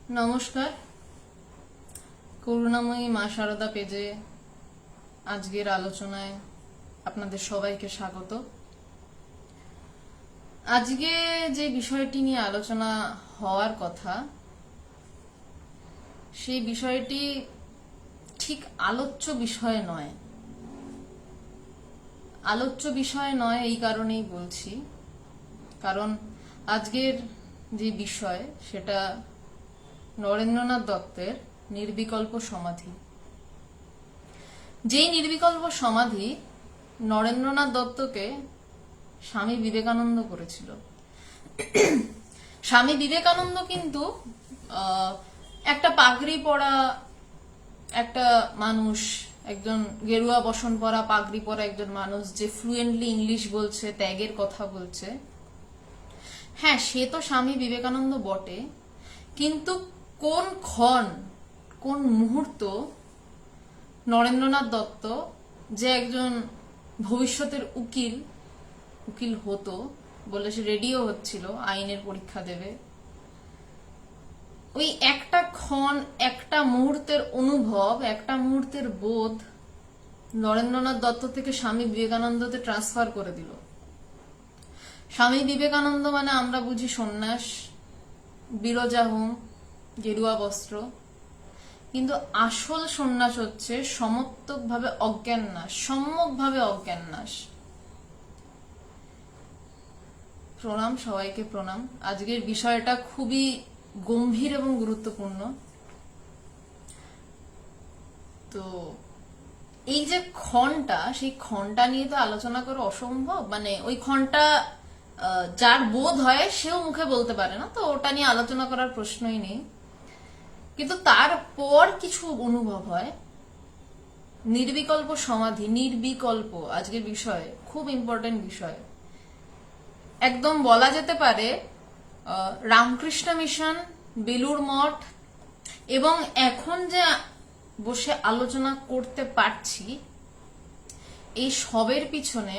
নমস্কার, করুণাময়ী মা শারদা পেজে আজকের আলোচনায় আপনাদের সবাইকে স্বাগত। আজকে যে বিষয়টি নিয়ে আলোচনা হওয়ার কথা, সেই বিষয়টি ঠিক আলোচ্য বিষয় নয়। আলোচ্য বিষয় নয় এই কারণেই বলছি, কারণ আজকের যে বিষয় সেটা নরেন্দ্রনাথ দত্তের নির্বিকল্প সমাধি। যেই নির্বিকল্প সমাধি নরেন্দ্রনাথ দত্তকে স্বামী বিবেকানন্দ করেছিল। স্বামী বিবেকানন্দ কিন্তু একটা পাগড়ি পরা একটা মানুষ, একজন গেরুয়া বসন পরা পাগড়ি পরা একজন মানুষ যে ফ্লুয়েন্টলি ইংলিশ বলছে, ত্যাগের কথা বলছে। হ্যাঁ, সে তো স্বামী বিবেকানন্দ বটে, কিন্তু কোন ক্ষণ, কোন মুহূর্ত নরেন্দ্রনাথ দত্ত, যে একজন ভবিষ্যতের উকিল হতো বলে সে রেডিও হচ্ছিল আইনের পরীক্ষা দেবে, ওই একটা ক্ষণ, একটা মুহূর্তের অনুভব, একটা মুহূর্তের বোধ নরেন্দ্রনাথ দত্ত থেকে স্বামী বিবেকানন্দতে ট্রান্সফার করে দিল। স্বামী বিবেকানন্দ মানে আমরা বুঝি সন্ন্যাস, বিরজা হোম, গেরুয়া বস্ত্র, কিন্তু আসল সন্ন্যাস হচ্ছে সমত্বকভাবে অজ্ঞাননাশ, সম্যকভাবে অজ্ঞাননাশ। প্রণাম, সবাইকে প্রণাম। আজকের বিষয়টা খুবই গম্ভীর এবং গুরুত্বপূর্ণ। তো এই যে ক্ষণটা, সেই ক্ষণটা নিয়ে তো আলোচনা করা অসম্ভব। মানে ওই ক্ষণটা যার বোধ হয় সেও মুখে বলতে পারে না, তো ওটা নিয়ে আলোচনা করার প্রশ্নই নেই। কিন্তু তারপর কিছু অনুভব হয়। নির্বিকল্প সমাধি, নির্বিকল্প আজকের বিষয়, খুব ইম্পর্টেন্ট বিষয়। একদম বলা যেতে পারে রামকৃষ্ণ মিশন, বেলুড় মঠ এবং এখন যে বসে আলোচনা করতে পারছি, এই সবের পিছনে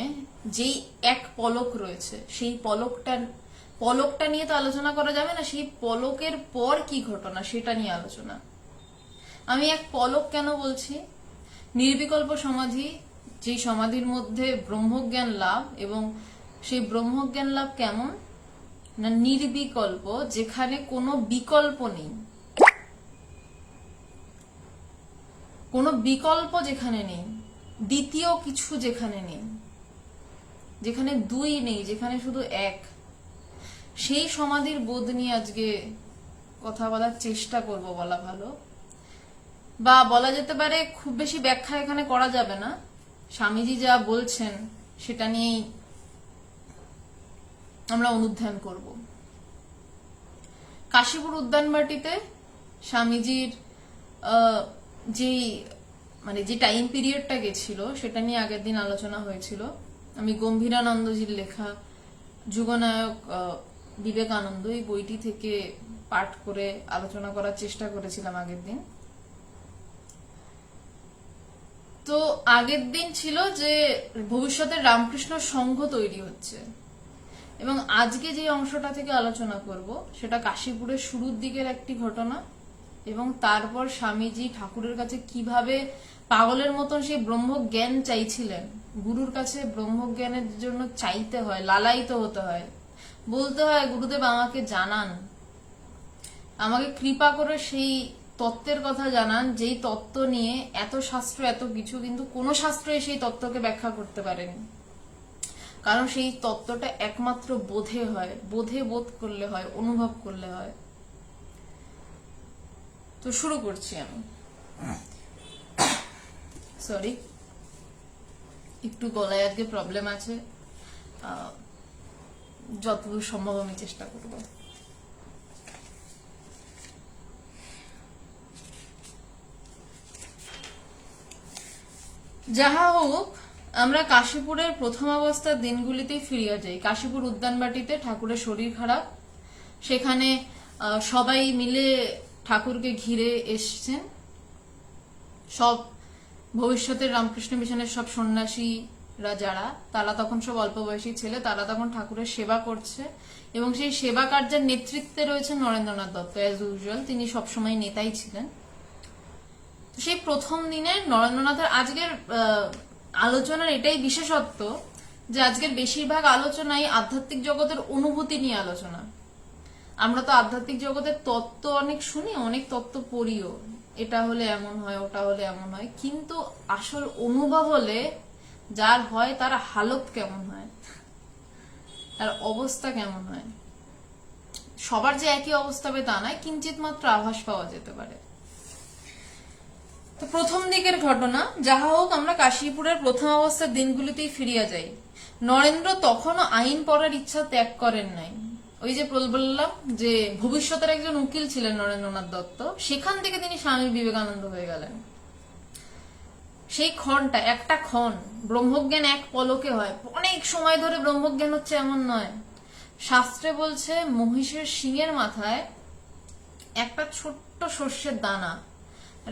যেই এক পলক রয়েছে, সেই পলকটা নিয়ে তো আলোচনা করা যাবে না। সেই পলকের পর কি ঘটনা, সেটা নিয়ে আলোচনা। আমি এক পলক কেন বলছি? নির্বিকল্প সমাধি, যেই সমাধির মধ্যে ব্রহ্মজ্ঞান লাভ, এবং সেই ব্রহ্মজ্ঞান লাভ কেমন না, নির্বিকল্প, যেখানে কোনো বিকল্প নেই। কোনো বিকল্প যেখানে নেই, দ্বিতীয় কিছু যেখানে নেই, যেখানে দুই নেই, যেখানে শুধু এক, সেই সমাধির বোধ নিয়ে আজকে কথা বলার চেষ্টা করব বলা ভালো। বা বলা যেতে পারে খুব বেশি ব্যাখ্যা এখানে করা যাবে না, স্বামীজি যা বলছেন সেটা নিয়েই আমরা অনুধ্যান করব। কাশীপুর উদ্যানবাটিতে স্বামীজির যে টাইম পিরিয়ডটা গেছিল সেটা নিয়ে আগের দিন আলোচনা হয়েছিল। আমি গম্ভীরানন্দজির লেখা যুগনায়ক বিবেকানন্দ, এই বইটি থেকে পাঠ করে আলোচনা করার চেষ্টা করেছিলাম আগের দিন। তো আগের দিন ছিল যে ভবিষ্যতের রামকৃষ্ণ সংঘ তৈরি হচ্ছে, এবং আজকে যে অংশটা থেকে আলোচনা করব সেটা কাশীপুরের শুরুর দিকের একটি ঘটনা, এবং তারপর স্বামীজি ঠাকুরের কাছে কিভাবে পাগলের মতন সেই ব্রহ্মজ্ঞান চাইছিলেন। গুরুর কাছে ব্রহ্মজ্ঞানের জন্য চাইতে হয়, লালায়িত হতে হয়, বলতে হয় গুরুদেব আমাকে জানান, আমাকে কৃপা করে সেই তত্ত্বের কথা জানান, যেই তত্ত্ব নিয়ে এত শাস্ত্র, এত কিছু, কিন্তু কোনো শাস্ত্রই সেই তত্ত্বকে ব্যাখ্যা করতে পারেনি। কারণ সেই তত্ত্বটা একমাত্র বোধে হয়, বোধ করলে হয়, অনুভব করলে হয়। তো শুরু করছি আমি। সরি, একটু গলায় আজকে প্রবলেম আছে, যতদূর সম্ভব আমি চেষ্টা করব। যাহা হোক, আমরা কাশীপুরের প্রথম অবস্থার দিনগুলিতেই ফিরিয়া যাই। কাশীপুর উদ্যানবাটিতে ঠাকুরের শরীর খারাপ, সেখানে সবাই মিলে ঠাকুরকে ঘিরে এসছেন। সব ভবিষ্যতের রামকৃষ্ণ মিশনের সব সন্ন্যাসী, যারা, তারা তখন সব অল্প বয়সী ছেলে, তারা তখন ঠাকুরের সেবা করছে এবং সেই সেবা কার্যের নেতৃত্বে রয়েছে নরেন্দ্রনাথ দত্ত। অ্যাজ ইউজুয়াল তিনি সবসময় নেতাই ছিলেন। সেই প্রথম দিনের নরেন্দ্রনাথের আজকের আলোচনার এটাই বিশেষত্ব যে আজকের বেশিরভাগ আলোচনাই আধ্যাত্মিক জগতের অনুভূতি নিয়ে আলোচনা। আমরা তো আধ্যাত্মিক জগতের তত্ত্ব অনেক শুনি, অনেক তত্ত্ব পড়িও, এটা হলে এমন হয়, ওটা হলে এমন হয়, কিন্তু আসল অনুভব হলে যার হয় তার হালত কেমন হয়, তার অবস্থা কেমন হয়। সবার যে একই অবস্থা হবে তা নয়, কিঞ্চিত মাত্র আভাস পাওয়া যেতে পারে। তো প্রথম দিকের ঘটনা যাহা হোক, আমরা কাশীপুরের প্রথম অবস্থার দিনগুলিতেই ফিরিয়া যাই। নরেন্দ্র তখনও আইন পড়ার ইচ্ছা ত্যাগ করেন নাই। ওই যে বললাম যে ভবিষ্যতের একজন উকিল ছিলেন নরেন্দ্রনাথ দত্ত, সেখান থেকে তিনি স্বামী বিবেকানন্দ হয়ে গেলেন। সেই ক্ষণটা, একটা ক্ষণ, ব্রহ্মজ্ঞান এক পলকে হয়। অনেক সময় ধরে ব্রহ্মজ্ঞান হচ্ছে এমন নয়। শাস্ত্রে বলছে মহিষের শিঙের মাথায় একটা ছোট্ট শস্যের দানা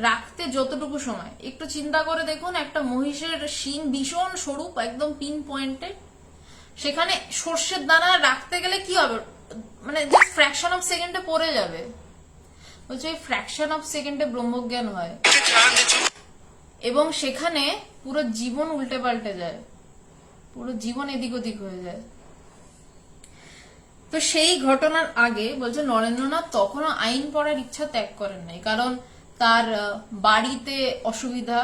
রাখতে যতটুকু সময়, একটু চিন্তা করে দেখুন, একটা মহিষের শিং ভীষণ সরু, একদম পিন পয়েন্টেড, সেখানে সর্ষের দানা রাখতে গেলে কি হবে, মানে ফ্র্যাকশন অফ সেকেন্ডে পড়ে যাবে। বলছে ওই ফ্র্যাকশন অফ সেকেন্ডে ব্রহ্মজ্ঞান হয় এবং সেখানে পুরো জীবন উল্টে পাল্টে যায়, পুরো জীবন এদিক ওদিক হয়ে যায়। তো সেই ঘটনার আগে বলছে নরেন্দ্রনাথ তখনও আইন পড়ার ইচ্ছা ত্যাগ করেন নাই, কারণ তার বাড়িতে অসুবিধা,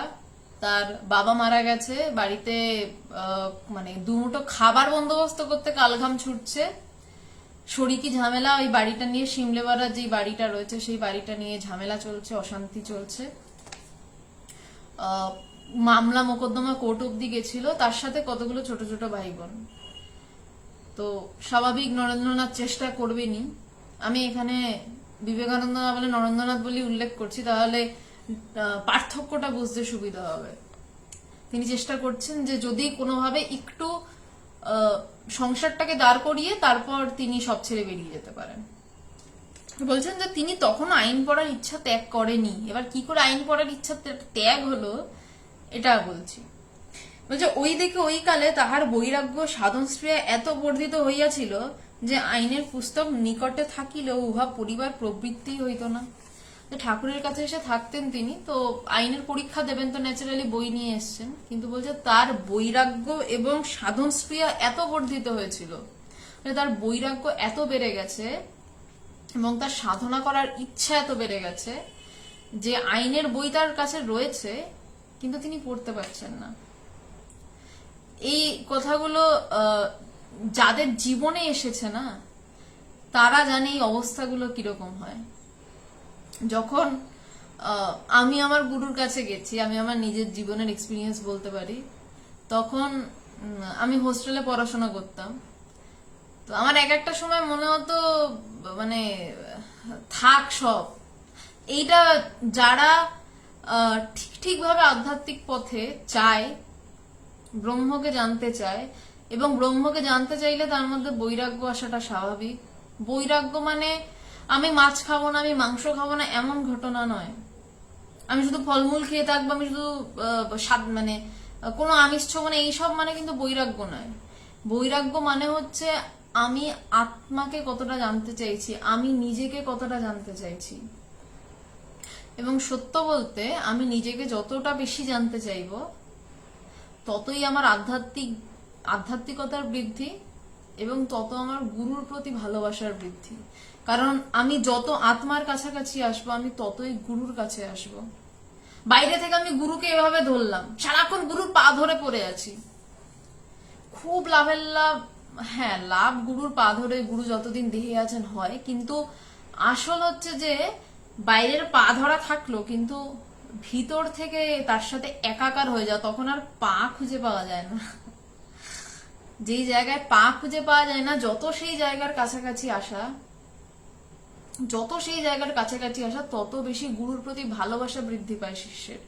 তার বাবা মারা গেছে, বাড়িতে মানে দুমুঠো খাবার বন্দোবস্ত করতে কালঘাম ছুটছে, শরিকি ঝামেলা, ওই বাড়িটা নিয়ে, শিমলেপাড়ার যে বাড়িটা রয়েছে সেই বাড়িটা নিয়ে ঝামেলা চলছে, অশান্তি চলছে, মামলা মোকদ্দমা কোর্ট অব্দি গেছিল, তার সাথে কতগুলো ছোট ছোট ভাই বোন। তো স্বাভাবিক নরেন্দ্রনাথ চেষ্টা করবেনি। আমি এখানে বিবেকানন্দ না বলে নরেন্দ্রনাথ বলে উল্লেখ করছি, তাহলে পার্থক্যটা বুঝতে সুবিধা হবে। তিনি চেষ্টা করছেন যে যদি কোনোভাবে একটু সংসারটাকে দাঁড় করিয়ে তারপর তিনি সব ছেড়ে বেরিয়ে যেতে পারেন। বলছেন যে তিনি তখন আইন পড়ার ইচ্ছা ত্যাগ করেনি। এবার কি করে আইন পড়ার ইচ্ছা ত্যাগ হলো এটা বলছি। বলছে ওই দিকে ওই কালে তাহার বৈরাগ্য সাধন স্প্রিয়া এত বর্ধিত হইয়াছিল যে আইনের পুস্তক নিকটে থাকিলেও উহা পরিবার প্রবৃত্তি হইত না। ঠাকুরের কাছে এসে থাকতেন তিনি, তো আইনের পরীক্ষা দেবেন তো ন্যাচারালি বই নিয়ে এসছেন, কিন্তু বলছে তার বৈরাগ্য এবং সাধন স্প্রিয়া এত বর্ধিত হয়েছিল, তার বৈরাগ্য এত বেড়ে গেছে এবং তার সাধনা করার ইচ্ছা এত বেড়ে গেছে যে আইনের বই তার কাছে রয়েছে কিন্তু তিনি পড়তে পারছেন না। এই কথাগুলো যাদের জীবনে এসেছে না তারা জানে এই অবস্থাগুলো কিরকম হয়। যখন আমি আমার গুরুর কাছে গেছি, আমি আমার নিজের জীবনের এক্সপিরিয়েন্স বলতে পারি, তখন আমি হোস্টেলে পড়াশোনা করতাম। তো আমার এক একটা সময় মনে হতো মানে থাক সব, এইটা যারা ঠিকভাবে আধ্যাত্মিক পথে চায়, ব্রহ্মকে জানতে চায়, এবং ব্রহ্মকে জানতে চাইলে তার মধ্যে বৈরাগ্য আসাটা স্বাভাবিক। বৈরাগ্য মানে আমি মাছ খাবো না, আমি মাংস খাবো না, এমন ঘটনা নয়। আমি শুধু ফলমূল খেয়ে থাকবো, আমি শুধু মানে কোনো আমিষ ছোবো না, এইসব মানে কিন্তু বৈরাগ্য নয়। বৈরাগ্য মানে হচ্ছে আমি আত্মাকে কতটা জানতে চাইছি, আমি নিজেকে কতটা জানতে চাইছি। এবং সত্য বলতে আমি নিজেকে যতটা বেশি জানতে চাইবো ততই আমার আধ্যাত্মিকতার বৃদ্ধি এবং তত আমার গুরুর প্রতি ভালোবাসার বৃদ্ধি। কারণ আমি যত আত্মার কাছাকাছি আসবো আমি ততই গুরুর কাছে আসব। বাইরে থেকে আমি গুরুকে এভাবে ধরলাম, সারাক্ষণ গুরুর পা ধরে পড়ে আছি, খুব লাভের লাভ, হ্যাঁ লাভ গুরুর পা ধরে, গুরু যতদিন দেহে আছেন হয়, কিন্তু আসল হচ্ছে যে বাইরের পা ধরা থাকলো কিন্তু ভিতর থেকে তার সাথে একাকার হয়ে যাও, তখন আর পা খুঁজে পাওয়া যায় না। যেই জায়গায় পা খুঁজে পাওয়া যায় না, যত সেই জায়গার কাছাকাছি আসা, তত বেশি গুরুর প্রতি ভালোবাসা বৃদ্ধি পায় শিষ্যের,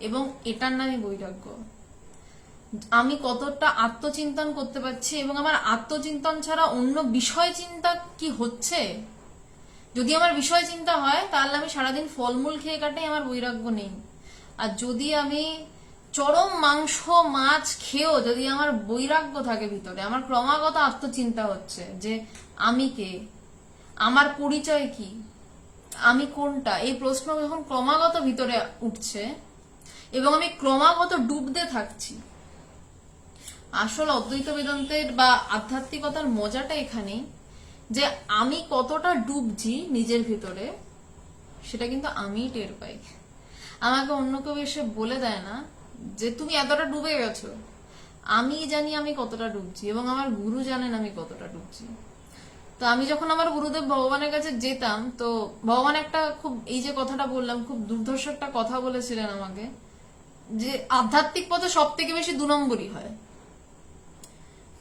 এবং এটার নামই বৈরাগ্য। আমি কতটা আত্মচিন্তন করতে পারছি এবং আমার আত্মচিন্তন ছাড়া অন্য বিষয় চিন্তা কি হচ্ছে। যদি আমার বিষয় চিন্তা হয় তাহলে আমি সারাদিন ফলমূল খেয়ে কাটাই, আমার বৈরাগ্য নেই। আর যদি আমি চরম মাংস মাছ খেয়েও যদি আমার বৈরাগ্য থাকে ভিতরে, আমার ক্রমাগত আত্মচিন্তা হচ্ছে যে আমি কে, আমার পরিচয় কি, আমি কোনটা, এই প্রশ্ন যখন ক্রমাগত ভিতরে উঠছে এবং আমি ক্রমাগত ডুবতে থাকছি। আসল অদ্বৈত বেদান্তের বা আধ্যাত্মিকতার মজাটা এখানেই যে আমি কতটা ডুবছি নিজের ভিতরে সেটা কিন্তু আমিই টের পাই। আমাকে অন্য কেউ এসে বলে দেয় না যে তুমি এতটা ডুবে গেছো। আমি জানি আমি কতটা ডুবছি এবং আমার গুরু জানেন আমি কতটা ডুবছি। তো আমি যখন আমার গুরুদেব ভগবানের কাছে যেতাম, তো ভগবান একটা খুব, এই যে কথাটা বললাম, খুব দুর্ধর্ষ একটা কথা বলেছিলেন আমাকে, যে আধ্যাত্মিক পথে সব থেকে বেশি 2 নম্বরই হয়,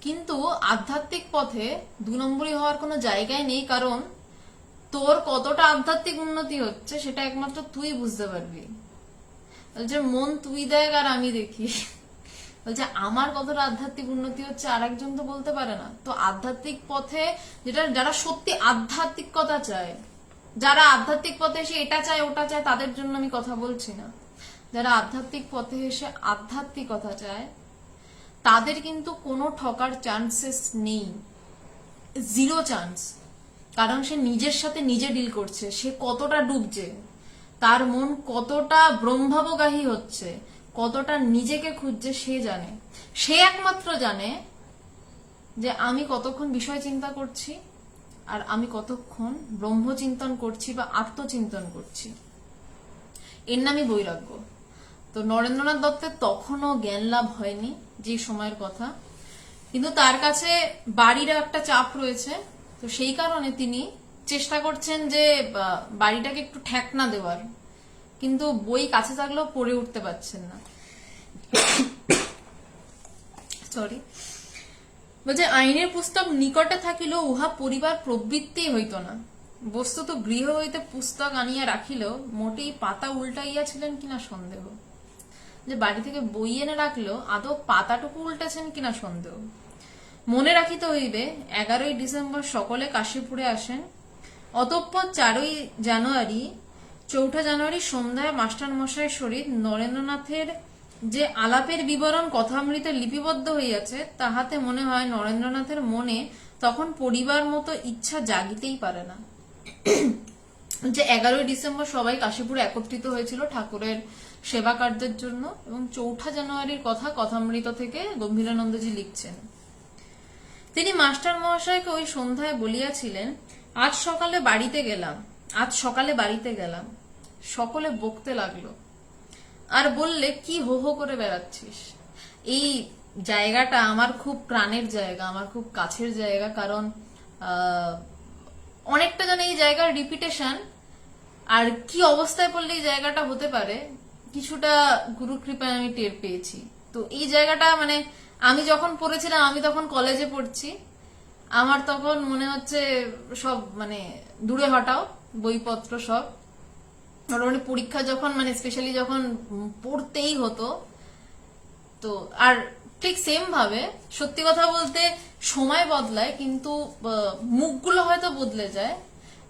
কিন্তু আধ্যাত্মিক পথে 2 নম্বরই হওয়ার কোনো জায়গায় নেই, কারণ তোর কতটা আধ্যাত্মিক উন্নতি হচ্ছে সেটা একমাত্র তুই বুঝতে পারবি। বলছে মন তুই দেখ আর আমি দেখি। বলছে আমার কতটা আধ্যাত্মিক উন্নতি হচ্ছে আর একজন তো বলতে পারে না। তো আধ্যাত্মিক পথে যারা সত্যি আধ্যাত্মিকতা চায়, যারা আধ্যাত্মিক পথে এসে এটা চায় ওটা চায়, তাদের জন্য আমি কথা বলছি না। যারা আধ্যাত্মিক পথে এসে আধ্যাত্মিকতা চায় তাদের কিন্তু কোনো ঠকার চান্সেস নেই, 0 চান্স। কারণ সে নিজের সাথে নিজে ডিল করছে, সে কতটা ডুবছে, তার মন কতটা ব্রহ্মাবগাহী হচ্ছে, কতটা নিজেকে খুঁজছে সে জানে। সে একমাত্র জানে যে আমি কতক্ষণ বিষয় চিন্তা করছি আর আমি কতক্ষণ ব্রহ্মচিন্তন করছি বা আত্মচিন্তন করছি। এর নামই বৈরাগ্য। তো নরেন্দ্রনাথ দত্তের তখনও জ্ঞান লাভ হয়নি যে সময়ের কথা, কিন্তু তার কাছে বাড়িরও একটা চাপ রয়েছে। তো সেই কারণে তিনি চেষ্টা করছেন যে বাড়িটাকে একটু ঠেকনা দেওয়ার, কিন্তু বই কাছে থাকলেও পড়ে উঠতে পারছেন না। সরি। বলছে আইনের পুস্তক নিকটে থাকিলেও উহা পড়িবার প্রবৃত্তি হইত না। বস্তুত গৃহ হইতে পুস্তক আনিয়া রাখিলেও মোটেই পাতা উল্টাইয়াছিলেন কিনা সন্দেহ। যে বাড়ি থেকে বই এনে রাখলেও আদৌ পাতাটুকু উল্টেছেন কিনা সন্দেহ। মনে রাখিতে হইবে 11ই ডিসেম্বর সকলে কাশীপুরে আসেন। অতঃপর 4ই জানুয়ারি 4ঠা জানুয়ারি সন্ধ্যায় মাস্টার মশাই সহিত নরেন্দ্রনাথের যে আলাপের বিবরণ কথামৃতে লিপিবদ্ধ হইয়াছে, তাহাতে মনে হয় নরেন্দ্রনাথের মনে তখন পড়িবার মতো ইচ্ছা জাগিতেই পারে না। যে 11ই ডিসেম্বর সবাই কাশীপুরে একত্রিত হয়েছিল ঠাকুরের সেবা কার্যের জন্য, এবং 4ঠা জানুয়ারির কথা কথামৃত থেকে গম্ভীরানন্দজি লিখছেন। তিনি মাস্টার মহাশয়কে ওই সন্ধ্যায় বলিয়াছিলেন, আজ সকালে বাড়িতে গেলাম। সকলে বকতে লাগলো আর বললে কি হো হো করে বেড়াচ্ছিস। এই জায়গাটা আমার খুব প্রাণের জায়গা, আমার খুব কাছের জায়গা, কারণ অনেকটা জানি এই জায়গার রিপিটেশন, আর কি অবস্থায় পড়লে এই জায়গাটা হতে পারে কিছুটা গুরু কৃপায় আমি টের পেয়েছি। তো এই জায়গাটা মানে আমি যখন পড়েছিলাম, আমি তখন কলেজে পড়ছি, আমার তখন মনে হচ্ছে সব মানে দূরে হটাও বইপত্র সব, মোটামুটি পরীক্ষা যখন মানে স্পেশালি যখন পড়তেই হতো। তো আর ঠিক সেম ভাবে সত্যি কথা বলতে সময় বদলায় কিন্তু মুখগুলো হয়তো বদলে যায়,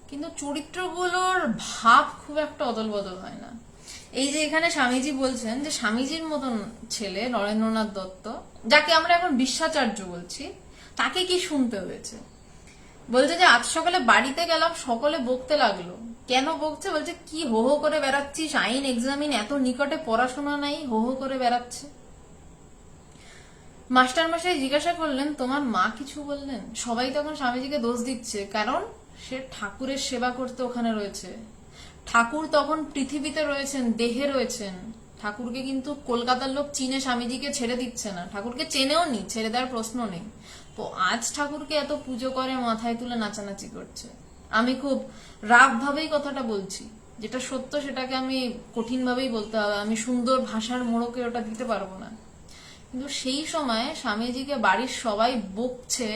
কিন্তু চরিত্রগুলোর ভাব খুব একটা অদল বদল হয় না। এই যে এখানে স্বামীজি বলছেন যে স্বামীজির মতন ছেলে নরেন্দ্রনাথ দত্ত, যাকে আমরা এখন বিশ্বাচার্য বলছি, তাকে কি শুনতে হয়েছে। বলছে যে আজ সকালে বাড়িতে গেলাম, সকলে বকতে লাগলো। কেন বকছে? বলছে কি হো হো করে বেড়াচ্ছিস, আইন এক্সামিন এত নিকটে, পড়াশোনা নাই, হো হো করে বেড়াচ্ছে। মাস্টার মশাই জিজ্ঞাসা করলেন তোমার মা কিছু বললেন? সবাই তখন স্বামীজিকে দোষ দিচ্ছে, কারণ সে ঠাকুরের সেবা করতে ওখানে রয়েছে। ঠাকুর তখন পৃথিবীতে রয়েছেন, দেহে রয়েছেন। ঠাকুরকে কিন্তু কলকাতার লোক চিনে স্বামীজিকে ছেড়ে দিচ্ছে না, ঠাকুরকে চেনেও নি, ছেড়ে দেওয়ার প্রশ্ন নেই। তো আজ ঠাকুরকে এত পুজো করে, মাথায় তুলে নাচানাচি করছে। আমি খুব রাগ ভাবেই কথাটা বলছি, যেটা সত্য সেটাকে আমি কঠিন ভাবেই বলতে হবে, আমি সুন্দর ভাষার মোড়কে ওটা দিতে পারবো না। কিন্তু সেই সময় স্বামীজিকে বাড়ির সবাই বকছে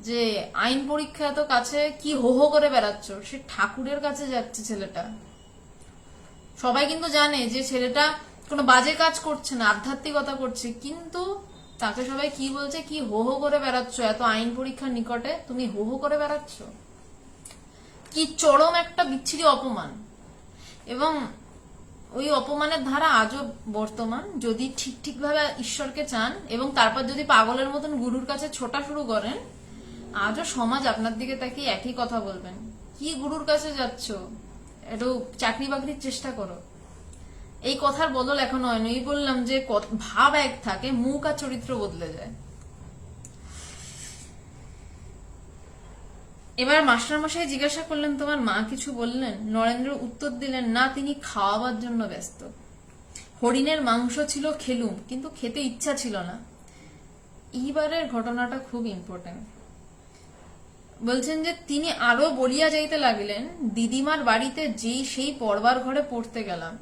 যে আইন পরীক্ষা এত কাছে, কি হো হো করে বেড়াচ্ছ। সে ঠাকুরের কাছে যাচ্ছে ছেলেটা। সবাই কিন্তু জানে যে ছেলেটা কোনো বাজে কাজ করছে না, আধ্যাত্মিকতা করছে, কিন্তু তাকে সবাই কি বলছে, কি হো হো করে বেড়াচ্ছ, এত আইন পরীক্ষার নিকটে তুমি হো হো করে বেড়াচ্ছ। কি চরম একটা বিচ্ছিরি অপমান। এবং ওই অপমানের ধারা আজও বর্তমান। যদি ঠিক ঠিকভাবে ঈশ্বরকে চান এবং তারপর যদি পাগলের মতন গুরুর কাছে ছোটা শুরু করেন, আজও সমাজ আপনার দিকে তাকিয়ে একই কথা বলবেন, কি গুরুর কাছে যাচ্ছ, একটু চাকরি বাকরির চেষ্টা করো। এই কথার বদল এখনো হয়নি। এই বললাম যে ভাব এক থাকে, মুখ আর চরিত্র বদলে যায়। এবার মাস্টারমশাই জিজ্ঞাসা করলেন, তোমার মা কিছু বললেন? নরেন্দ্র উত্তর দিলেন, না, তিনি খাওয়াবার জন্য ব্যস্ত। হরিণের মাংস ছিল, খেলুম, কিন্তু খেতে ইচ্ছা ছিল না। এইবারের ঘটনাটা খুব ইম্পর্টেন্ট। বলছেন যে তিনি আরো বলিয়া যাইতে লাগিলেন, দিদিমার বাড়িতে যেই সেই পড়বার ঘরে পড়তে গেলাম।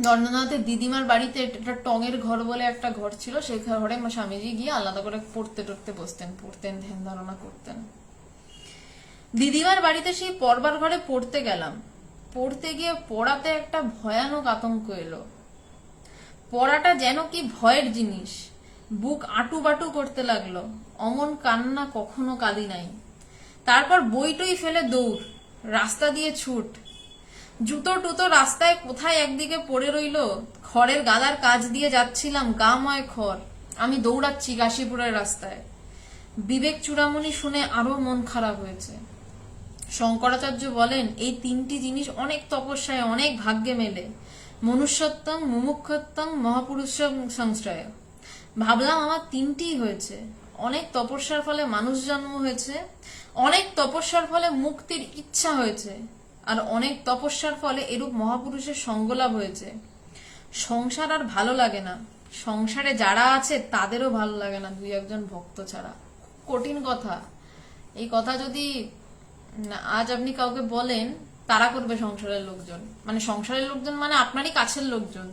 নরেন্দ্রনাথের দিদিমার বাড়িতে একটা টঙের ঘর বলে একটা ঘর ছিল, সেই ঘরে স্বামীজি গিয়ে আলাদা করে পড়তে টড়তে বসতেন, পড়তেন, ধ্যান ধারণা করতেন। দিদিমার বাড়িতে সেই পড়বার ঘরে পড়তে গেলাম। পড়তে গিয়ে পড়াতে একটা ভয়ানক আতঙ্ক এলো। পড়াটা যেন কি ভয়ের জিনিস। বুক আটু বাটু করতে লাগলো। অমন কান্না কখনো কাঁদি নাই। তারপর বইটই ফেলে দৌড়, রাস্তা দিয়ে ছুট। জুতো টুতো রাস্তায় কোথায় একদিকে পড়ে রইল। খড়ের গাদার কাজ দিয়ে যাচ্ছিলাম, গাময় খড়। আমি দৌড়াচ্ছি কাশীপুরের রাস্তায়। বিবেক চূড়ামণি শুনে আরো মন খারাপ হয়েছে। শঙ্করাচার্য বলেন, এই তিনটি জিনিস অনেক তপস্যায়, অনেক ভাগ্যে মেলে। মনুষ্যত্বং, মুমুক্ষত্বং, মহাপুরুষ সংশ্রয়। ভাবলাম আমার তিনটি হয়েছে। অনেক তপস্যার ফলে মানুষ জন্ম হয়েছে, অনেক তপস্যার ফলে মুক্তির ইচ্ছা হয়েছে, আর অনেক তপস্যার ফলে এরূপ মহাপুরুষের সঙ্গলাভ হয়েছে। সংসার আর ভালো লাগে না। সংসারে যারা আছে তাদেরও ভালো লাগে না, দুই একজন ভক্ত ছাড়া। কঠিন কথা। এই কথা যদি আজ আপনি কাউকে বলেন, তারা করবে সংসারের লোকজন। মানে সংসারের লোকজন মানে আপনারই কাছের লোকজন,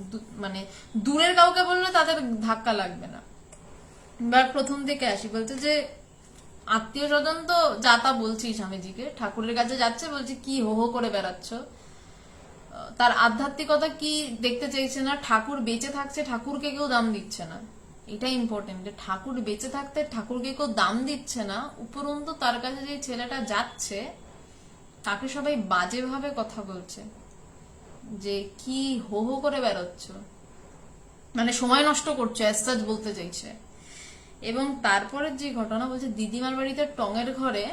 মানে দূরের কাউকে বললে তাদের ধাক্কা লাগবে না। এবার প্রথম থেকে আসি। বলছে যে আত্মীয় স্বজন তো যা তা বলছি স্বামীজিকে, ঠাকুরের কাছে যাচ্ছে, বলছি কি হো হো করে বেড়াচ্ছ। তার আধ্যাত্মিকতা কি দেখতে চাইছে না। ঠাকুর বেঁচে থাকছে, ঠাকুরকে কেউ দাম দিচ্ছে না। এটা ইম্পর্টেন্ট, যে ঠাকুর বেঁচে থাকতে ঠাকুরকে কেউ দাম দিচ্ছে না। উপরন্তু তার কাছে যে ছেলেটা যাচ্ছে তাকে সবাই বাজে ভাবে কথা বলছে, যে কি হো হো করে বেরোচ্ছ, মানে সময় নষ্ট করছো, অ্যাজ বলতে চাইছে। এবং তারপরের যে ঘটনা বলছে, দিদিমার বাড়িতে টঙের ঘরে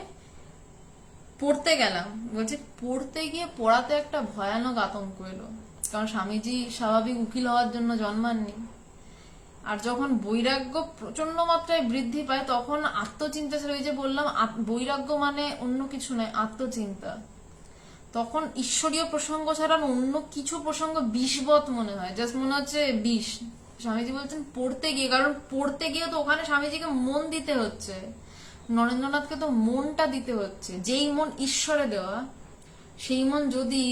পড়তে গেলাম। বলছে পড়তে গিয়ে পড়াতে একটা ভয়ানক আতঙ্ক এলো। কারণ স্বামীজি স্বাভাবিক উকিল হওয়ার জন্য জন্মাননি। আর যখন বৈরাগ্য প্রচন্ড মাত্রায় বৃদ্ধি পায়, তখন আত্মচিন্তা ছিল। ওই যে বললাম, বৈরাগ্য মানে অন্য কিছু নয়, আত্মচিন্তা। তখন ঈশ্বরীয় প্রসঙ্গ ছাড়া অন্য কিছু প্রসঙ্গ বিষবৎ মনে হয়, জাস্ট মনে হচ্ছে বিষ। স্বামীজি বলছেন পড়তে গিয়ে, কারণ পড়তে গিয়ে তো ওখানে স্বামীজিকে মন দিতে হচ্ছে, নরেন্দ্রনাথকে তো মনটা দিতে হচ্ছে। যেই মন ঈশ্বরে দেওয়া, সেই মন যদি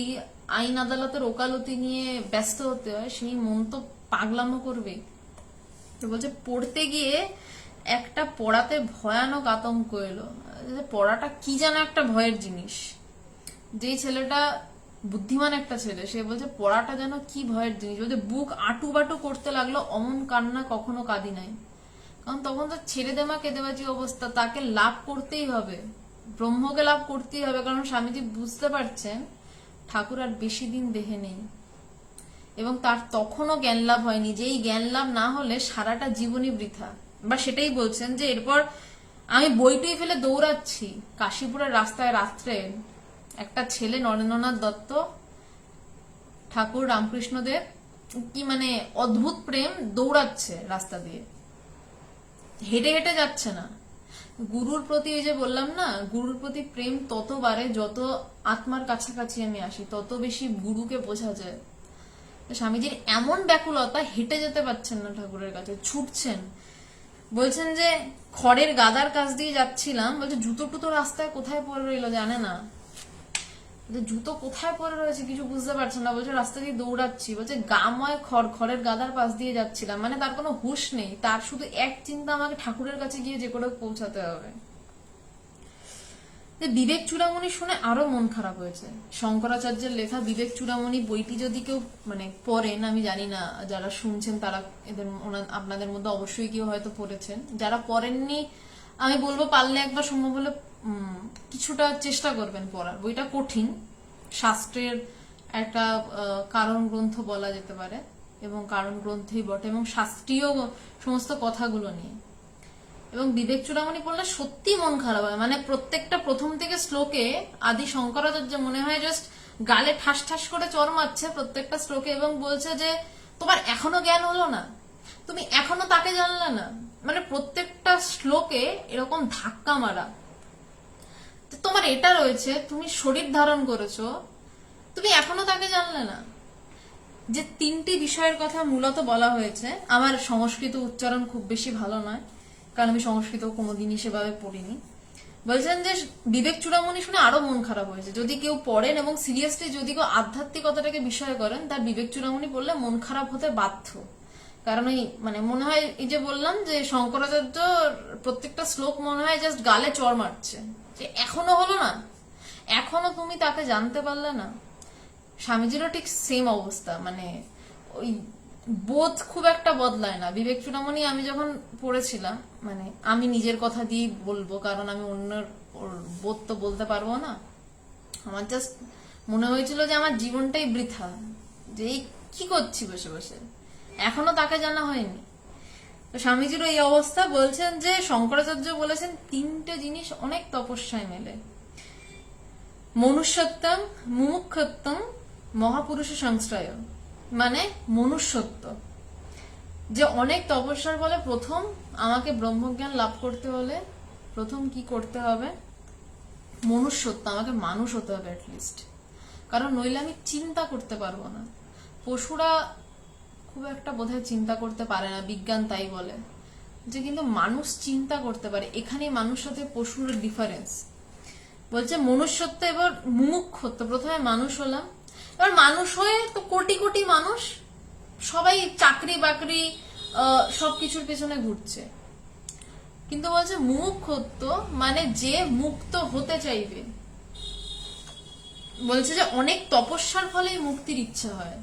আইন আদালতের ওকালতি নিয়ে ব্যস্ত হতে হয়, সেই মন তো পাগলামো করবে। তো বলছে পড়তে গিয়ে একটা পড়াতে ভয়ানক আতঙ্ক এলো। পড়াটা কি যেন একটা ভয়ের জিনিস। যেই ছেলেটা বুদ্ধিমান একটা ছেলে, সে বলছে পড়াটা যেন কি ভয়ের জিনিস। বলছে বুক আটু বাটু করতে লাগলো, অমন কান্না কখনো কাঁদি নাই। কারণ তখন তো ছেড়ে দেমা কেঁদেবাজি অবস্থা, তাকে লাভ করতেই হবে, ব্রহ্মকে লাভ করতেই হবে। কারণ স্বামীজি বুঝতে পারছেন ঠাকুর আর বেশি দিন দেহে নেই, এবং তার তখনও জ্ঞান লাভ হয়নি। যেই জ্ঞান লাভ না হলে সারাটা জীবনই বৃথা। বা সেটাই বলছেন যে এরপর আমি বইটই ফেলে দৌড়াচ্ছি কাশীপুরের রাস্তায়। রাত্রে একটা ছেলে, নরেন্দ্রনাথ দত্ত, ঠাকুর রামকৃষ্ণদেব, কি মানে অদ্ভুত প্রেম, দৌড়াচ্ছে রাস্তা দিয়ে, হেঁটে হেঁটে যাচ্ছে না। গুরুর প্রতি, এই যে বললাম না, গুরুর প্রতি প্রেম তত বাড়ে যত আত্মার কাছাকাছি আমি আসি, তত বেশি গুরুকে বোঝা যায়। স্বামীজির এমন ব্যাকুলতা, হেঁটে যেতে পারছেন না ঠাকুরের কাছে, ছুটছেন। বলছেন যে খড়ের গাদার কাছ দিয়ে যাচ্ছিলাম। বলছে জুতো টুতো রাস্তায় কোথায় পড়ে রইলো জানে না। জুতো কোথায় পড়ে রয়েছে কিছু বুঝতে পারছেন না। বলছে রাস্তা দিয়ে দৌড়াচ্ছি। বলছে গাময় খড়ের গাদার পাশ দিয়ে যাচ্ছিলাম। মানে তার কোনো হুঁশ নেই, তার শুধু এক চিন্তা, আমাকে ঠাকুরের কাছে গিয়ে যে করে পৌঁছাতে হবে। বিবেক চূড়ামণি শুনে আরো মন খারাপ হয়েছে। শঙ্করাচার্যের লেখা বিবেক চূড়ামণি বইটি যদি কেউ মানে পড়েন, আমি জানি না যারা শুনছেন তারা, আপনাদের মধ্যে অবশ্যই কেউ হয়তো পড়েছেন। যারা পড়েননি, আমি বলবো পারলে একবার সম্ভব হলে কিছুটা চেষ্টা করবেন পড়ার। বইটা কঠিন, শাস্ত্রের একটা কারণ গ্রন্থ বলা যেতে পারে, এবং কারণ গ্রন্থই বটে, এবং শাস্ত্রীয় সমস্ত কথাগুলো নিয়ে। এবং বিবেক চূড়ামণি পড়লে সত্যি মন খারাপ হয়, মানে প্রত্যেকটা প্রথম থেকে শ্লোকে আদি শঙ্করাচার্য মনে হয় জাস্ট গালে ঠাস ঠাস করে চর মারছে প্রত্যেকটা শ্লোকে, এবং বলছে যে তোমার এখনো জ্ঞান হলো না, তুমি এখনো তাকে জানলে না। মানে প্রত্যেকটা শ্লোকে এরকম ধাক্কা মারা। তোমার এটা রয়েছে, তুমি শরীর ধারণ করেছো, তুমি এখনো তাকে জানলে না। যে তিনটি বিষয়ের কথা মূলত বলা হয়েছে, আমার সংস্কৃত উচ্চারণ খুব বেশি ভালো নয়, কারণ আমি সংস্কৃত কোনোদিনই সেভাবে পড়িনি। বলছেন যে বিবেক চূড়ামণি শুনে আরো মন খারাপ হয়েছে। যদি কেউ পড়েন এবং সিরিয়াসলি যদি কেউ আধ্যাত্মিকতাটাকে বিষয় করেন, তার বিবেক চূড়ামণি পড়লে মন খারাপ হতে বাধ্য। কারণ এই মানে মনে হয়, এই যে বললাম যে শঙ্করাচার্য প্রত্যেকটা শ্লোক মনে হয় জাস্ট গালে চড় মারছে, যে এখনো হলো না, এখনো তুমি তাকে জানতে পারলে না। স্বামীজিরও ঠিক সেম অবস্থা, মানে ওই বোধ খুব একটা বদলায় না। বিবেক চূড়ামণি আমি যখন পড়েছিলাম, মানে আমি নিজের কথা দিয়ে বলবো, কারণ আমি অন্যের বোধ তো বলতে পারবো না। আমার জাস্ট মনে হয়েছিল যে আমার জীবনটাই বৃথা, যে এই কি করছি বসে বসে, এখনো তাকে জানা হয়নি। তো স্বামীজিরও এই অবস্থা। বলছেন যে শঙ্করাচার্য বলেছেন তিনটে জিনিস অনেক তপস্যায় মেলে: মনুষ্যত্বং, মুমুক্ষত্বং, মহাপুরুষ সংশ্রয়। মানে মনুষ্যত্ব, যে অনেক তপস্যার ফলে প্রথম আমাকে ব্রহ্মজ্ঞান লাভ করতে হলে প্রথম কি করতে হবে? মনুষ্যত্ব, আমাকে মানুষ হতে হবে অ্যাটলিস্ট, কারণ নইলে আমি চিন্তা করতে পারবো না। পশুরা খুব একটা বোধহয় চিন্তা করতে পারে না, বিজ্ঞান তাই বলে, যে কিন্তু মানুষ চিন্তা করতে পারে। এখানে মানুষ সাথে পশুর ডিফারেন্স। বলছে মনুষ্যত্ব, এবার মুমুক্ষত্ব। প্রথমে মানুষ হলাম, এবার মানুষ হয়ে তো কোটি কোটি মানুষ সবাই চাকরি বাকরি সবকিছুর পেছনে ঘুরছে, কিন্তু বলছে মুমুক্ষত্ব মানে যে মুক্ত হতে চাইবে। বলছে যে অনেক তপস্যার ফলে মুক্তির ইচ্ছা হয়,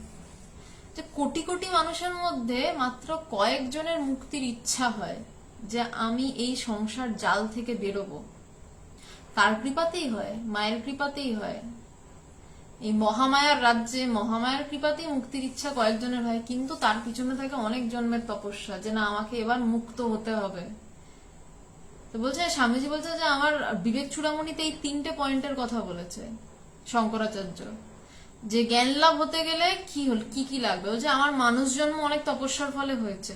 যে কোটি কোটি মানুষের মধ্যে মাত্র কয়েকজনের মুক্তির ইচ্ছা হয়, যে আমি এই সংসার জাল থেকে বেরোবো। তার কৃপাতেই হয়, মায়ের কৃপাতেই হয়। এই মহামায়ার রাজ্যে মহামায়ার কৃপাতেই মুক্তির ইচ্ছা কয়েকজনের হয়, কিন্তু তার পিছনে থাকে অনেক জন্মের তপস্যা, যে না আমাকে এবার মুক্ত হতে হবে। তো বলছে স্বামীজি বলছে যে আমার বিবেক চূড়ামণিতে এই তিনটে পয়েন্টের কথা বলেছে শঙ্করাচার্য, যে জ্ঞান লাভ হতে গেলে কি কি লাগবে। বলছে আমার মানুষ জন্ম অনেক তপস্যার ফলে হয়েছে,